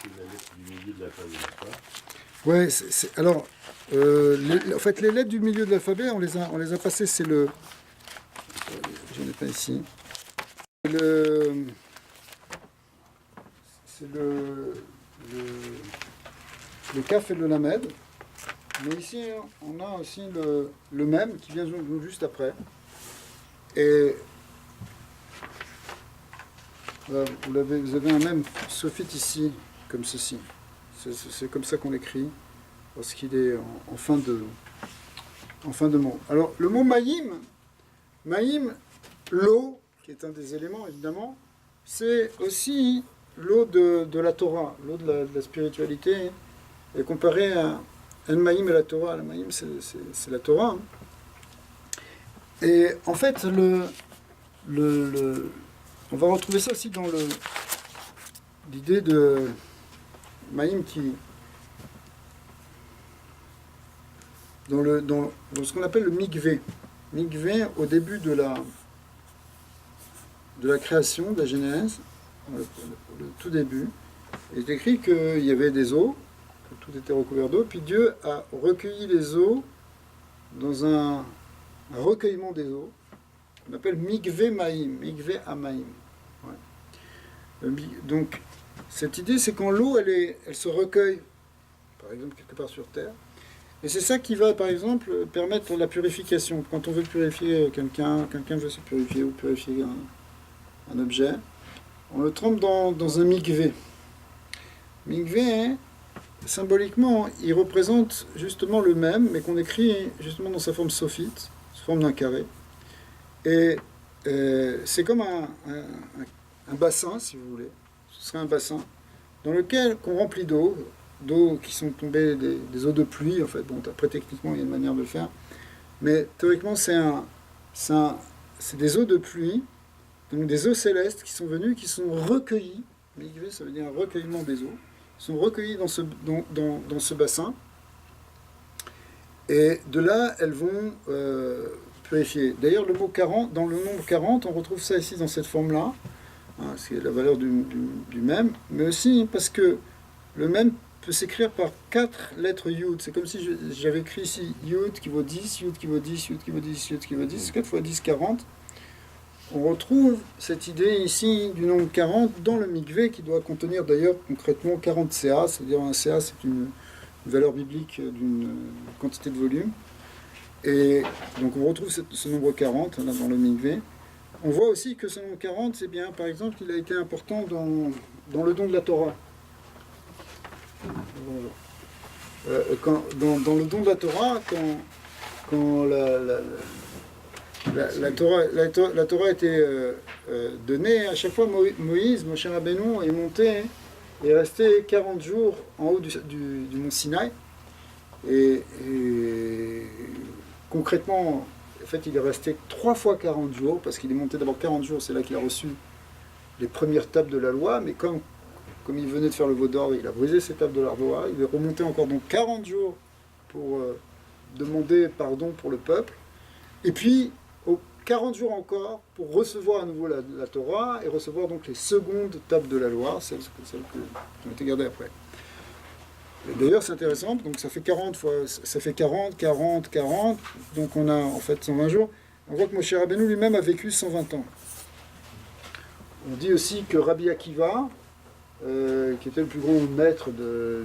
C'est la lettre du milieu de l'alphabet, n'est-ce pas? Ouais, alors, en fait, les lettres du milieu de l'alphabet, on les a passées, c'est le... J'en ai pas ici. C'est le kaf et le lamed. Mais ici, on a aussi le même qui vient juste après. Et là, vous avez un même sophite ici, comme ceci. C'est comme ça qu'on l'écrit, lorsqu'il est en fin de mot. Alors, le mot maïm, l'eau, qui est un des éléments, évidemment, c'est aussi l'eau de la Torah, l'eau de la spiritualité, est comparée à Maïm et la Torah. La Maïm, c'est la Torah. Et en fait, on va retrouver ça aussi dans l'idée de Maïm qui... Dans ce qu'on appelle le mikvé. Mikvé, au début de la création, de la Genèse, le tout début, il est écrit qu'il y avait des eaux, que tout était recouvert d'eau, puis Dieu a recueilli les eaux dans un recueillement des eaux, qu'on appelle mikvé maïm, mikvé amaïm. Ouais. Donc, cette idée, c'est quand l'eau, elle se recueille, par exemple, quelque part sur Terre, et c'est ça qui va, par exemple, permettre la purification. Quand on veut purifier quelqu'un veut se purifier ou purifier un objet, on le trempe dans un mikvé. Mikvé, symboliquement, il représente justement le même, mais qu'on écrit justement dans sa forme sophite, sous forme d'un carré. Et c'est comme un bassin, si vous voulez. Ce serait un bassin dans lequel qu'on remplit d'eau qui sont tombées des eaux de pluie, en fait. Bon, après, techniquement, il y a une manière de le faire. Mais théoriquement, c'est des eaux de pluie, donc des eaux célestes qui sont venues, qui sont recueillies. Mikvé, ça veut dire un recueillement des eaux. Sont recueillies dans ce bassin. Et de là, elles vont purifier. D'ailleurs, le mot 40, dans le nombre 40, on retrouve ça ici dans cette forme-là. Hein, c'est la valeur du même. Mais aussi parce que le même peut s'écrire par 4 lettres Yud. C'est comme si j'avais écrit ici Yud qui vaut 10, Yud qui vaut 10, Yud qui vaut 10, Yud qui vaut 10. 4 fois 10, 40. On retrouve cette idée ici du nombre 40 dans le mikvé qui doit contenir d'ailleurs concrètement 40 CA. C'est-à-dire un CA, c'est une valeur biblique d'une quantité de volume. Et donc on retrouve ce nombre 40 là, dans le mikvé. On voit aussi que ce nombre 40, c'est bien, par exemple, il a été important dans le don de la Torah. Dans le don de la Torah, quand la Torah a été donnée, à chaque fois Moïse, Moshe Rabbeinu, est monté et est resté 40 jours en haut du mont Sinaï. Et concrètement, en fait, il est resté 3 fois 40 jours, parce qu'il est monté d'abord 40 jours, c'est là qu'il a reçu les premières tables de la loi, mais comme il venait de faire le veau d'or, il a brisé ces tables de la loi, il est remonté encore donc 40 jours pour demander pardon pour le peuple, et puis 40 jours encore pour recevoir à nouveau la Torah, et recevoir donc les secondes tables de la loi, celles qui ont été gardées après. D'ailleurs, c'est intéressant, donc ça fait 40 fois, ça fait 40, 40, 40, donc on a en fait 120 jours. On voit que Moshe Rabbeinu lui-même a vécu 120 ans. On dit aussi que Rabbi Akiva, qui était le plus grand maître de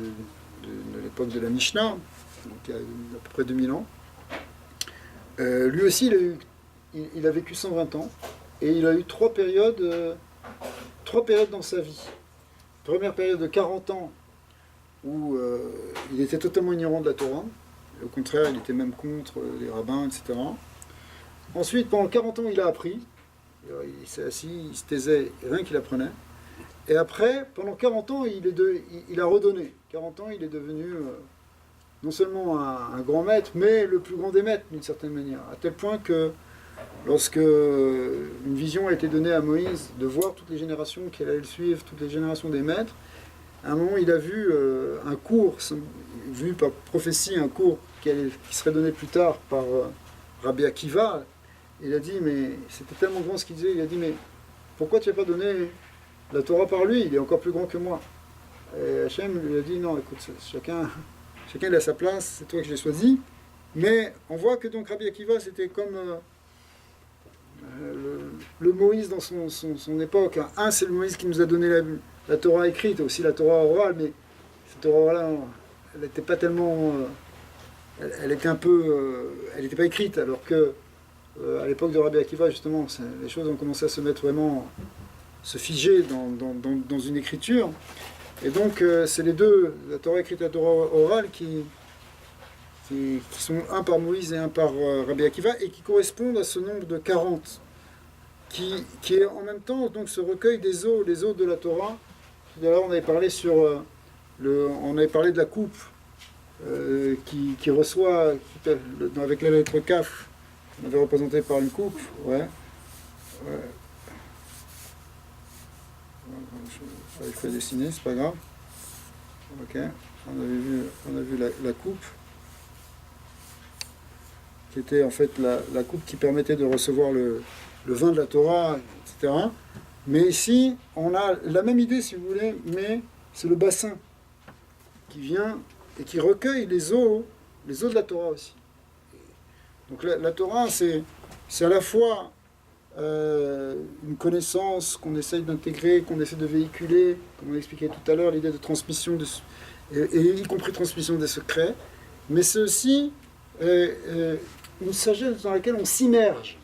l'époque de la Mishnah, donc il y a à peu près 2000 ans, lui aussi il a vécu 120 ans, et il a eu 3 périodes dans sa vie. Première période de 40 ans, où il était totalement ignorant de la Torah. Au contraire, il était même contre les rabbins, etc. Ensuite, pendant 40 ans, il a appris. Il s'est assis, il se taisait, rien qu'il apprenait. Et après, pendant 40 ans, il a redonné. 40 ans, il est devenu non seulement un grand maître, mais le plus grand des maîtres, d'une certaine manière. À tel point que, lorsque une vision a été donnée à Moïse, de voir toutes les générations qui allaient le suivre, toutes les générations des maîtres, à un moment, il a vu un cours, vu par prophétie, un cours qui serait donné plus tard par Rabbi Akiva. Il a dit, mais c'était tellement grand ce qu'il disait, il a dit, mais pourquoi tu n'as pas donné la Torah par lui? Il est encore plus grand que moi. Et Hachem lui a dit, non, écoute, chacun il a sa place, c'est toi que j'ai choisi. Mais on voit que donc Rabbi Akiva, c'était comme le Moïse dans son époque. Un, c'est le Moïse qui nous a donné la Torah écrite, aussi la Torah orale, mais cette Torah orale, elle n'était pas tellement... elle était un peu... elle n'était pas écrite, alors que à l'époque de Rabbi Akiva, justement, les choses ont commencé à se mettre vraiment... se figer dans une écriture. Et donc, c'est les deux, la Torah écrite et la Torah orale, qui sont un par Moïse et un par Rabbi Akiva, et qui correspondent à ce nombre de 40, qui est en même temps donc ce recueil des eaux de la Torah. Tout à l'heure, on avait parlé de la coupe qui reçoit, avec la lettre Kaf, on avait représenté par une coupe, ouais. Il faut dessiner, c'est pas grave. Ok, on a vu la coupe, qui était en fait la coupe qui permettait de recevoir le vin de la Torah, etc. Mais ici, on a la même idée, si vous voulez, mais c'est le bassin qui vient et qui recueille les eaux de la Torah aussi. Donc la Torah, c'est à la fois une connaissance qu'on essaye d'intégrer, qu'on essaie de véhiculer, comme on expliquait tout à l'heure, l'idée de transmission, et y compris transmission des secrets, mais c'est aussi une sagesse dans laquelle on s'immerge.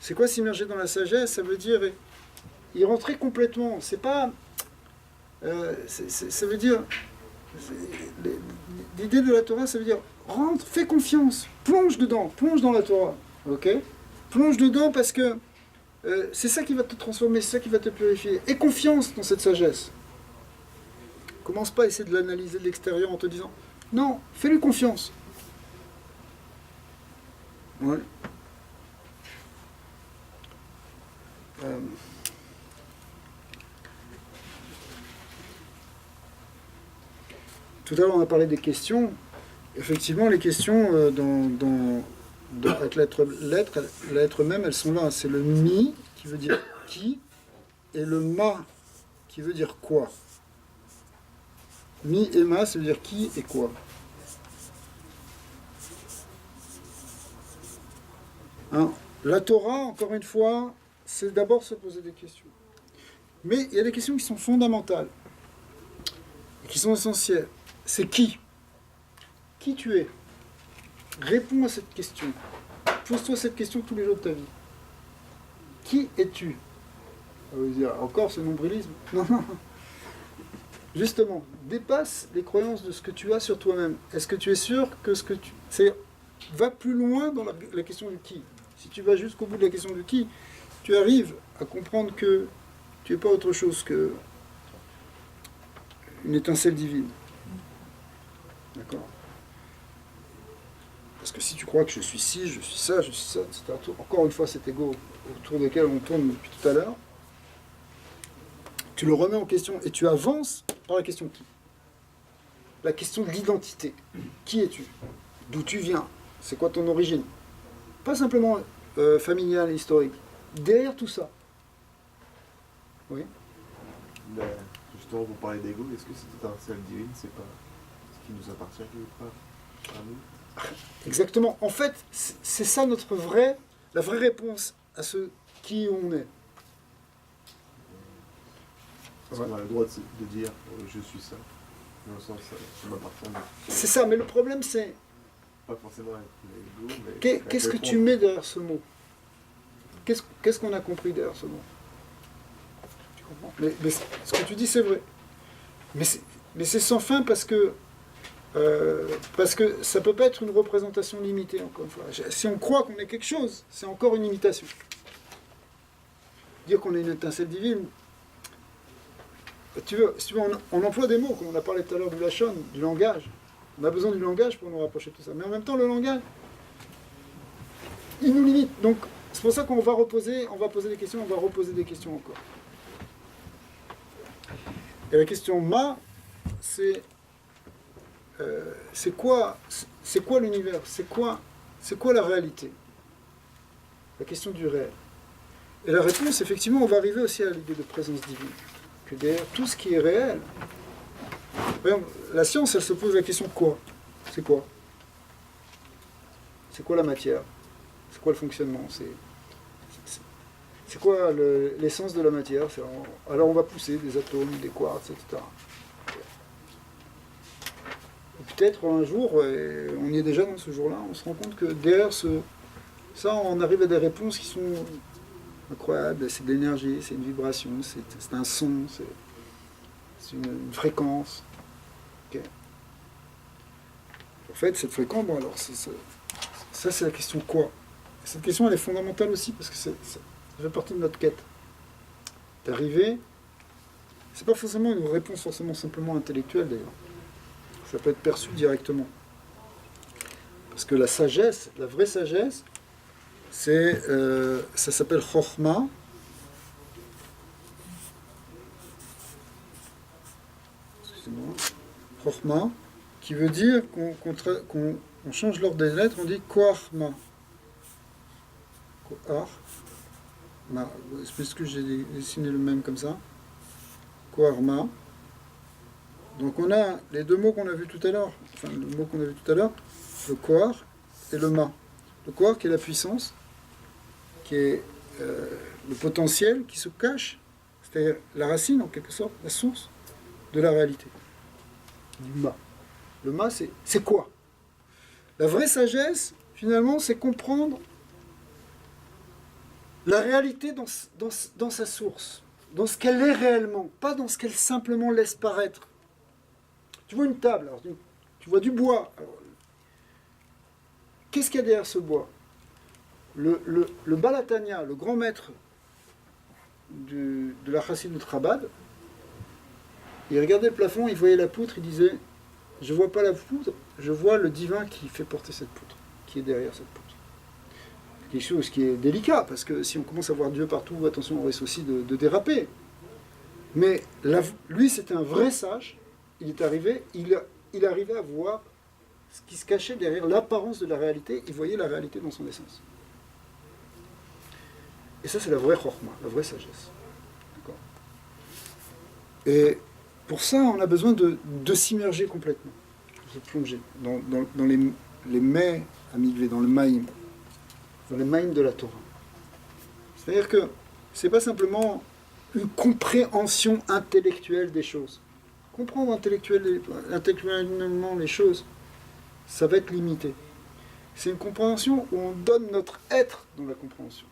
C'est quoi s'immerger dans la sagesse? Ça veut dire y rentrer complètement. C'est pas... ça veut dire... L'idée de la Torah, ça veut dire rentre, fais confiance, plonge dedans, plonge dans la Torah. Ok? Plonge dedans parce que c'est ça qui va te transformer, c'est ça qui va te purifier. Aie confiance dans cette sagesse. Commence pas à essayer de l'analyser de l'extérieur en te disant non, fais-lui confiance. Ouais. Tout à l'heure, on a parlé des questions. Effectivement, les questions avec la lettre même, elles sont là. C'est le mi qui veut dire qui et le ma qui veut dire quoi. Mi et ma, ça veut dire qui et quoi. Hein, la Torah, encore une fois, c'est d'abord se poser des questions. Mais il y a des questions qui sont fondamentales, et qui sont essentielles. C'est qui? Qui tu es? Réponds à cette question. Pose-toi cette question tous les jours de ta vie. Qui es-tu? On va dire, encore ce nombrilisme? Non, non. Justement, dépasse les croyances de ce que tu as sur toi-même. Est-ce que tu es sûr que ce que tu... Va plus loin dans la question du qui. Si tu vas jusqu'au bout de la question du qui, tu arrives à comprendre que tu n'es pas autre chose que une étincelle divine. D'accord? Parce que si tu crois que je suis ci, je suis ça, etc. Encore une fois, cet ego autour duquel on tourne depuis tout à l'heure, tu le remets en question et tu avances par la question qui. La question de l'identité. Qui es-tu? D'où tu viens? C'est quoi ton origine? Pas simplement familiale et historique. Derrière tout ça. Oui. Ben, justement, vous parlez d'ego, est-ce que cette étincelle divine, c'est pas ce qui nous appartient quelque part à nous? Exactement. En fait, c'est ça la vraie réponse à ce qui on est. Parce qu'on a le droit de dire je suis ça, dans le sens ça m'appartient. C'est ça, mais le problème c'est Pas forcément avec l'ego, mais. qu'est-ce que tu mets derrière ce mot? Qu'est-ce qu'on a compris derrière ce mot? Tu comprends? Mais ce que tu dis c'est vrai. Mais c'est sans fin parce que ça peut pas être une représentation limitée, encore une fois. Si on croit qu'on est quelque chose, c'est encore une imitation. Dire qu'on est une étincelle divine, si tu veux, on emploie des mots, comme on a parlé tout à l'heure du lachon, du langage. On a besoin du langage pour nous rapprocher de tout ça. Mais en même temps, le langage, il nous limite. Donc, c'est pour ça qu'on va poser des questions, on va reposer des questions encore. Et la question ma, c'est quoi l'univers? C'est quoi la réalité? La question du réel. Et la réponse, effectivement, on va arriver aussi à l'idée de présence divine. Que derrière tout ce qui est réel, par exemple, la science, elle se pose la question quoi? C'est quoi? C'est quoi la matière? C'est quoi le fonctionnement? C'est quoi l'essence de la matière? Alors on va pousser des atomes, des quarks, etc. Peut-être un jour, et on y est déjà dans ce jour-là, on se rend compte que derrière ça, on arrive à des réponses qui sont incroyables. C'est de l'énergie, c'est une vibration, c'est un son, c'est une fréquence. Okay. En fait, cette fréquence, bon alors, ça c'est la question quoi. Et cette question, elle est fondamentale aussi parce que ça fait partie de notre quête. D'arriver, c'est pas forcément une réponse forcément simplement intellectuelle d'ailleurs. Ça peut être perçu directement. Parce que la sagesse, la vraie sagesse, ça s'appelle Chokhmah. Excusez-moi. Chokhmah, qui veut dire qu'on change l'ordre des lettres, on dit Koachma. Koachma. Est-ce que j'ai dessiné le même comme ça? Koachma. Donc on a les deux mots qu'on a vus tout à l'heure, le koar et le ma. Le koar qui est la puissance, qui est le potentiel qui se cache, c'est-à-dire la racine en quelque sorte, la source de la réalité, du ma. Le ma c'est quoi? La vraie sagesse, finalement, c'est comprendre la réalité dans sa source, dans ce qu'elle est réellement, pas dans ce qu'elle simplement laisse paraître. Tu vois une table, alors, tu vois du bois. Alors, qu'est-ce qu'il y a derrière ce bois? le Balatania, le grand maître de la Chassidut Chabad, il regardait le plafond, il voyait la poutre, il disait « Je ne vois pas la poutre, je vois le divin qui fait porter cette poutre, qui est derrière cette poutre. » Quelque chose qui est délicat, parce que si on commence à voir Dieu partout, attention, on risque aussi de déraper. Mais lui, c'était un vrai sage, il est arrivé, il arrivait à voir ce qui se cachait derrière l'apparence de la réalité, il voyait la réalité dans son essence. Et ça, c'est la vraie chorma, la vraie sagesse. D'accord. Et pour ça, on a besoin de s'immerger complètement, de se plonger dans les mets à migver, dans le maïm, dans les maïm de la Torah. C'est-à-dire que c'est pas simplement une compréhension intellectuelle des choses. Comprendre intellectuellement les choses, ça va être limité. C'est une compréhension où on donne notre être dans la compréhension.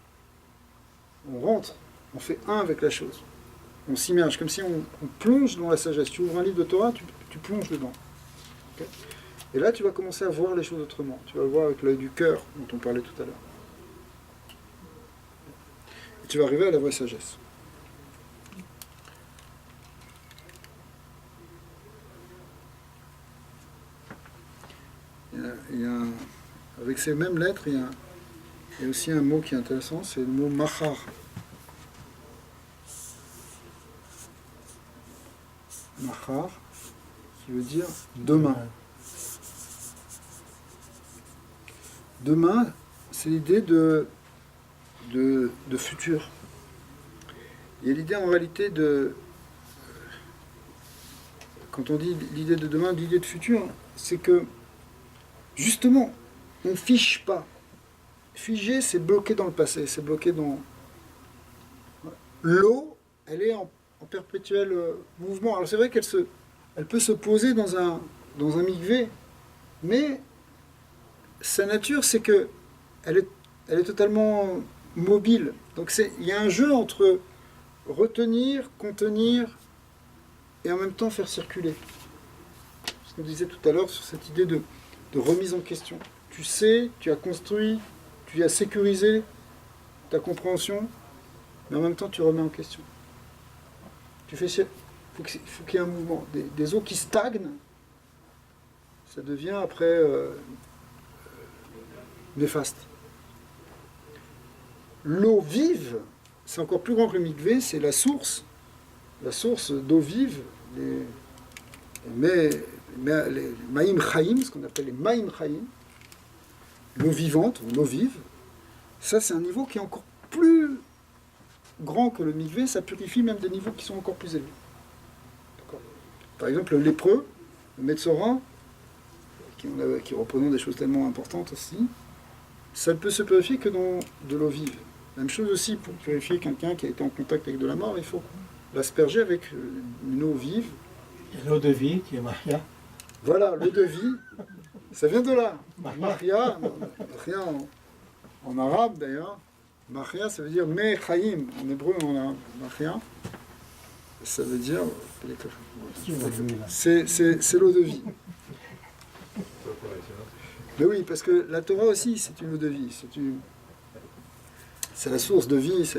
On rentre, on fait un avec la chose. On s'immerge, comme si on plonge dans la sagesse. Tu ouvres un livre de Torah, tu plonges dedans. Okay. Et là, tu vas commencer à voir les choses autrement. Tu vas le voir avec l'œil du cœur, dont on parlait tout à l'heure. Et tu vas arriver à la vraie sagesse. Avec ces mêmes lettres, il y a aussi un mot qui est intéressant, c'est le mot machar. Machar, qui veut dire demain. Demain, c'est l'idée de futur. Il y a l'idée en réalité de... Quand on dit l'idée de demain, l'idée de futur, c'est que justement, on ne fiche pas. Figer, c'est bloqué dans le passé, c'est bloqué dans... L'eau, elle est en perpétuel mouvement. Alors c'est vrai elle peut se poser dans un mikvé, mais sa nature, c'est que elle est totalement mobile. Donc il y a un jeu entre retenir, contenir, et en même temps faire circuler. Ce qu'on disait tout à l'heure sur cette idée de remise en question. Tu sais, tu as construit, tu as sécurisé ta compréhension, mais en même temps tu remets en question. Il faut qu'il y ait un mouvement. Des eaux qui stagnent, ça devient après néfaste. L'eau vive, c'est encore plus grand que le mikvé, c'est la source d'eau vive, les maïm chaim, ce qu'on appelle les maïm chaim, l'eau vivante, ou l'eau vive. Ça, c'est un niveau qui est encore plus grand que le mikvé, ça purifie même des niveaux qui sont encore plus élevés. D'accord. Par exemple, le lépreux, le Metzora, qui représente des choses tellement importantes aussi, ça ne peut se purifier que dans de l'eau vive. Même chose aussi pour purifier quelqu'un qui a été en contact avec de la mort, il faut l'asperger avec une eau vive. Et l'eau de vie qui est Maria. Voilà, l'eau de vie, ça vient de là. Maria, en arabe d'ailleurs, Maria, ça veut dire Mechaim. En hébreu, on a Maria. Ça veut dire. C'est l'eau de vie. Mais oui, parce que la Torah aussi, c'est une eau de vie. C'est la source de vie.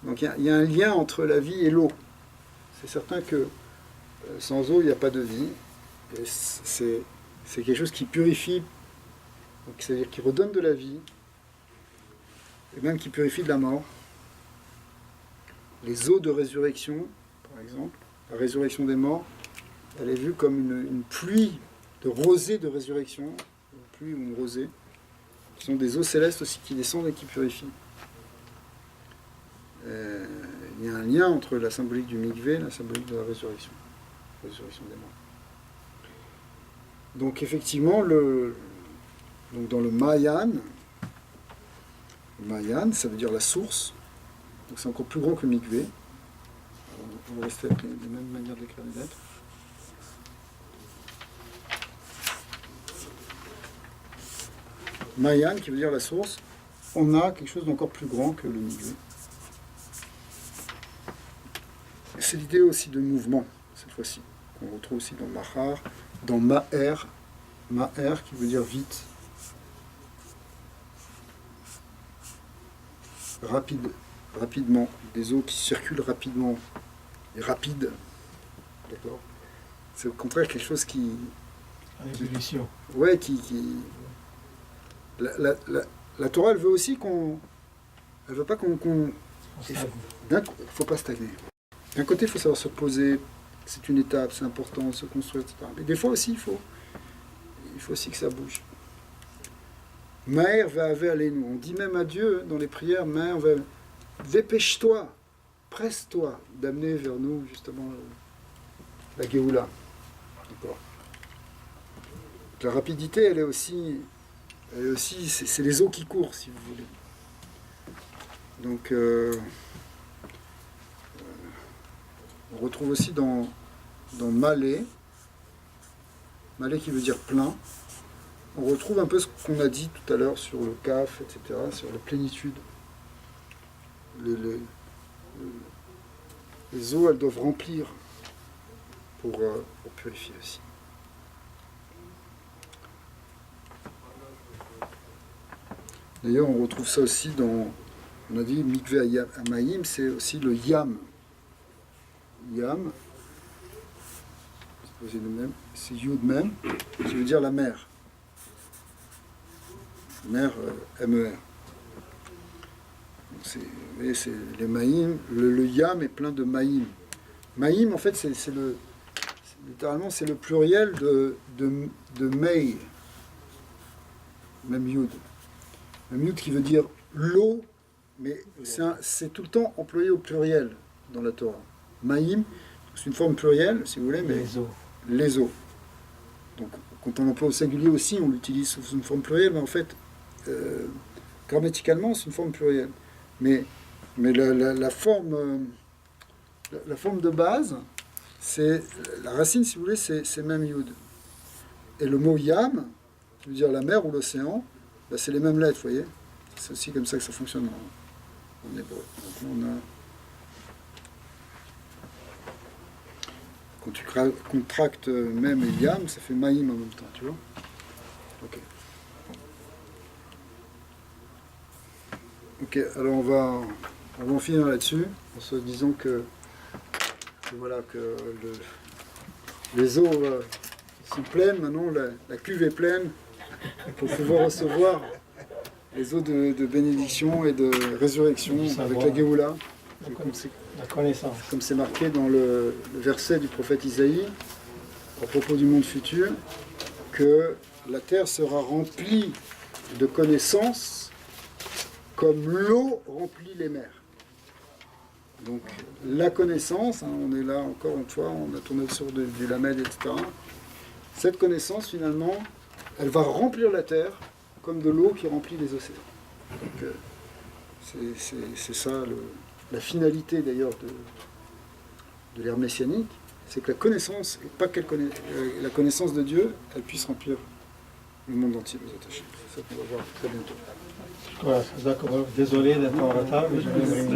Donc il y a un lien entre la vie et l'eau. C'est certain que sans eau, il n'y a pas de vie. Et c'est quelque chose qui purifie, c'est-à-dire qui redonne de la vie. Et même qui purifie de la mort. Les eaux de résurrection, par exemple, la résurrection des morts, elle est vue comme une pluie de rosée de résurrection, une pluie ou une rosée, qui sont des eaux célestes aussi qui descendent et qui purifient. Il y a un lien entre la symbolique du mikvé et la symbolique de la résurrection des morts. Donc effectivement, donc dans le Mayan, ça veut dire la source. Donc c'est encore plus grand que le mikvé. On va rester avec les mêmes manières d'écrire les lettres. Mayan, qui veut dire la source, on a quelque chose d'encore plus grand que le mikvé. C'est l'idée aussi de mouvement, cette fois-ci, qu'on retrouve aussi dans Mahar, dans Ma'er qui veut dire vite. rapidement, des eaux qui circulent rapidement, et rapides. D'accord. C'est au contraire quelque chose qui... En ébullition. Ouais, la Torah, elle veut aussi qu'on... Elle veut pas qu'on... On stagne. Il ne faut pas stagner. D'un côté, il faut savoir se poser, c'est une étape, c'est important de se construire, etc. Mais des fois aussi, il faut aussi que ça bouge. Maher va nous. On dit même à Dieu dans les prières, Maher va... Dépêche-toi, presse-toi d'amener vers nous justement la Géoula. D'accord. La rapidité, elle est aussi c'est les eaux qui courent, si vous voulez. Donc, on retrouve aussi dans Malé qui veut dire plein, on retrouve un peu ce qu'on a dit tout à l'heure sur le Kaf, etc., sur la plénitude. Les eaux, elles doivent remplir pour purifier aussi. D'ailleurs, on retrouve ça aussi dans, on a dit Mikveh Hamayim, c'est aussi le Yam. Yam, c'est Yud même, qui veut dire la mer. Mer, M-E-R. Vous voyez, c'est les Maïm, le Yam est plein de Maïm. Maïm, en fait, littéralement, c'est le pluriel de Mei, même Yud. Même Yud qui veut dire l'eau, mais c'est tout le temps employé au pluriel dans la Torah. Maïm, c'est une forme plurielle, si vous voulez, mais Les eaux. les eaux. Donc, quand on l'emploie au singulier aussi, on l'utilise sous une forme plurielle, mais en fait, grammaticalement, c'est une forme plurielle. Mais la forme de base, c'est la racine, si vous voulez, c'est même Yud. Et le mot Yam, qui veut dire la mer ou l'océan, bah, c'est les mêmes lettres, vous voyez. C'est aussi comme ça que ça fonctionne en hébreu. Donc, on a... Quand tu contractes même et Yam, ça fait Maïm en même temps, tu vois. Ok. Ok, alors on va en finir là-dessus, en se disant que les eaux sont pleines, maintenant la cuve est pleine, pour pouvoir recevoir les eaux de bénédiction et de résurrection avec la Géoula. La connaissance. Comme c'est marqué dans le verset du prophète Isaïe, à propos du monde futur, que la terre sera remplie de connaissances comme l'eau remplit les mers. Donc la connaissance, hein, on est là encore une fois, on a tourné sur du Lamed, etc. Cette connaissance, finalement, elle va remplir la terre comme de l'eau qui remplit les océans. Donc c'est ça la finalité d'ailleurs de l'ère messianique, c'est que la connaissance, et pas la connaissance de Dieu, elle puisse remplir le monde entier, les attachés. C'est ça qu'on va voir très bientôt. Voilà, d'accord. Désolé d'être en retard, mais je vais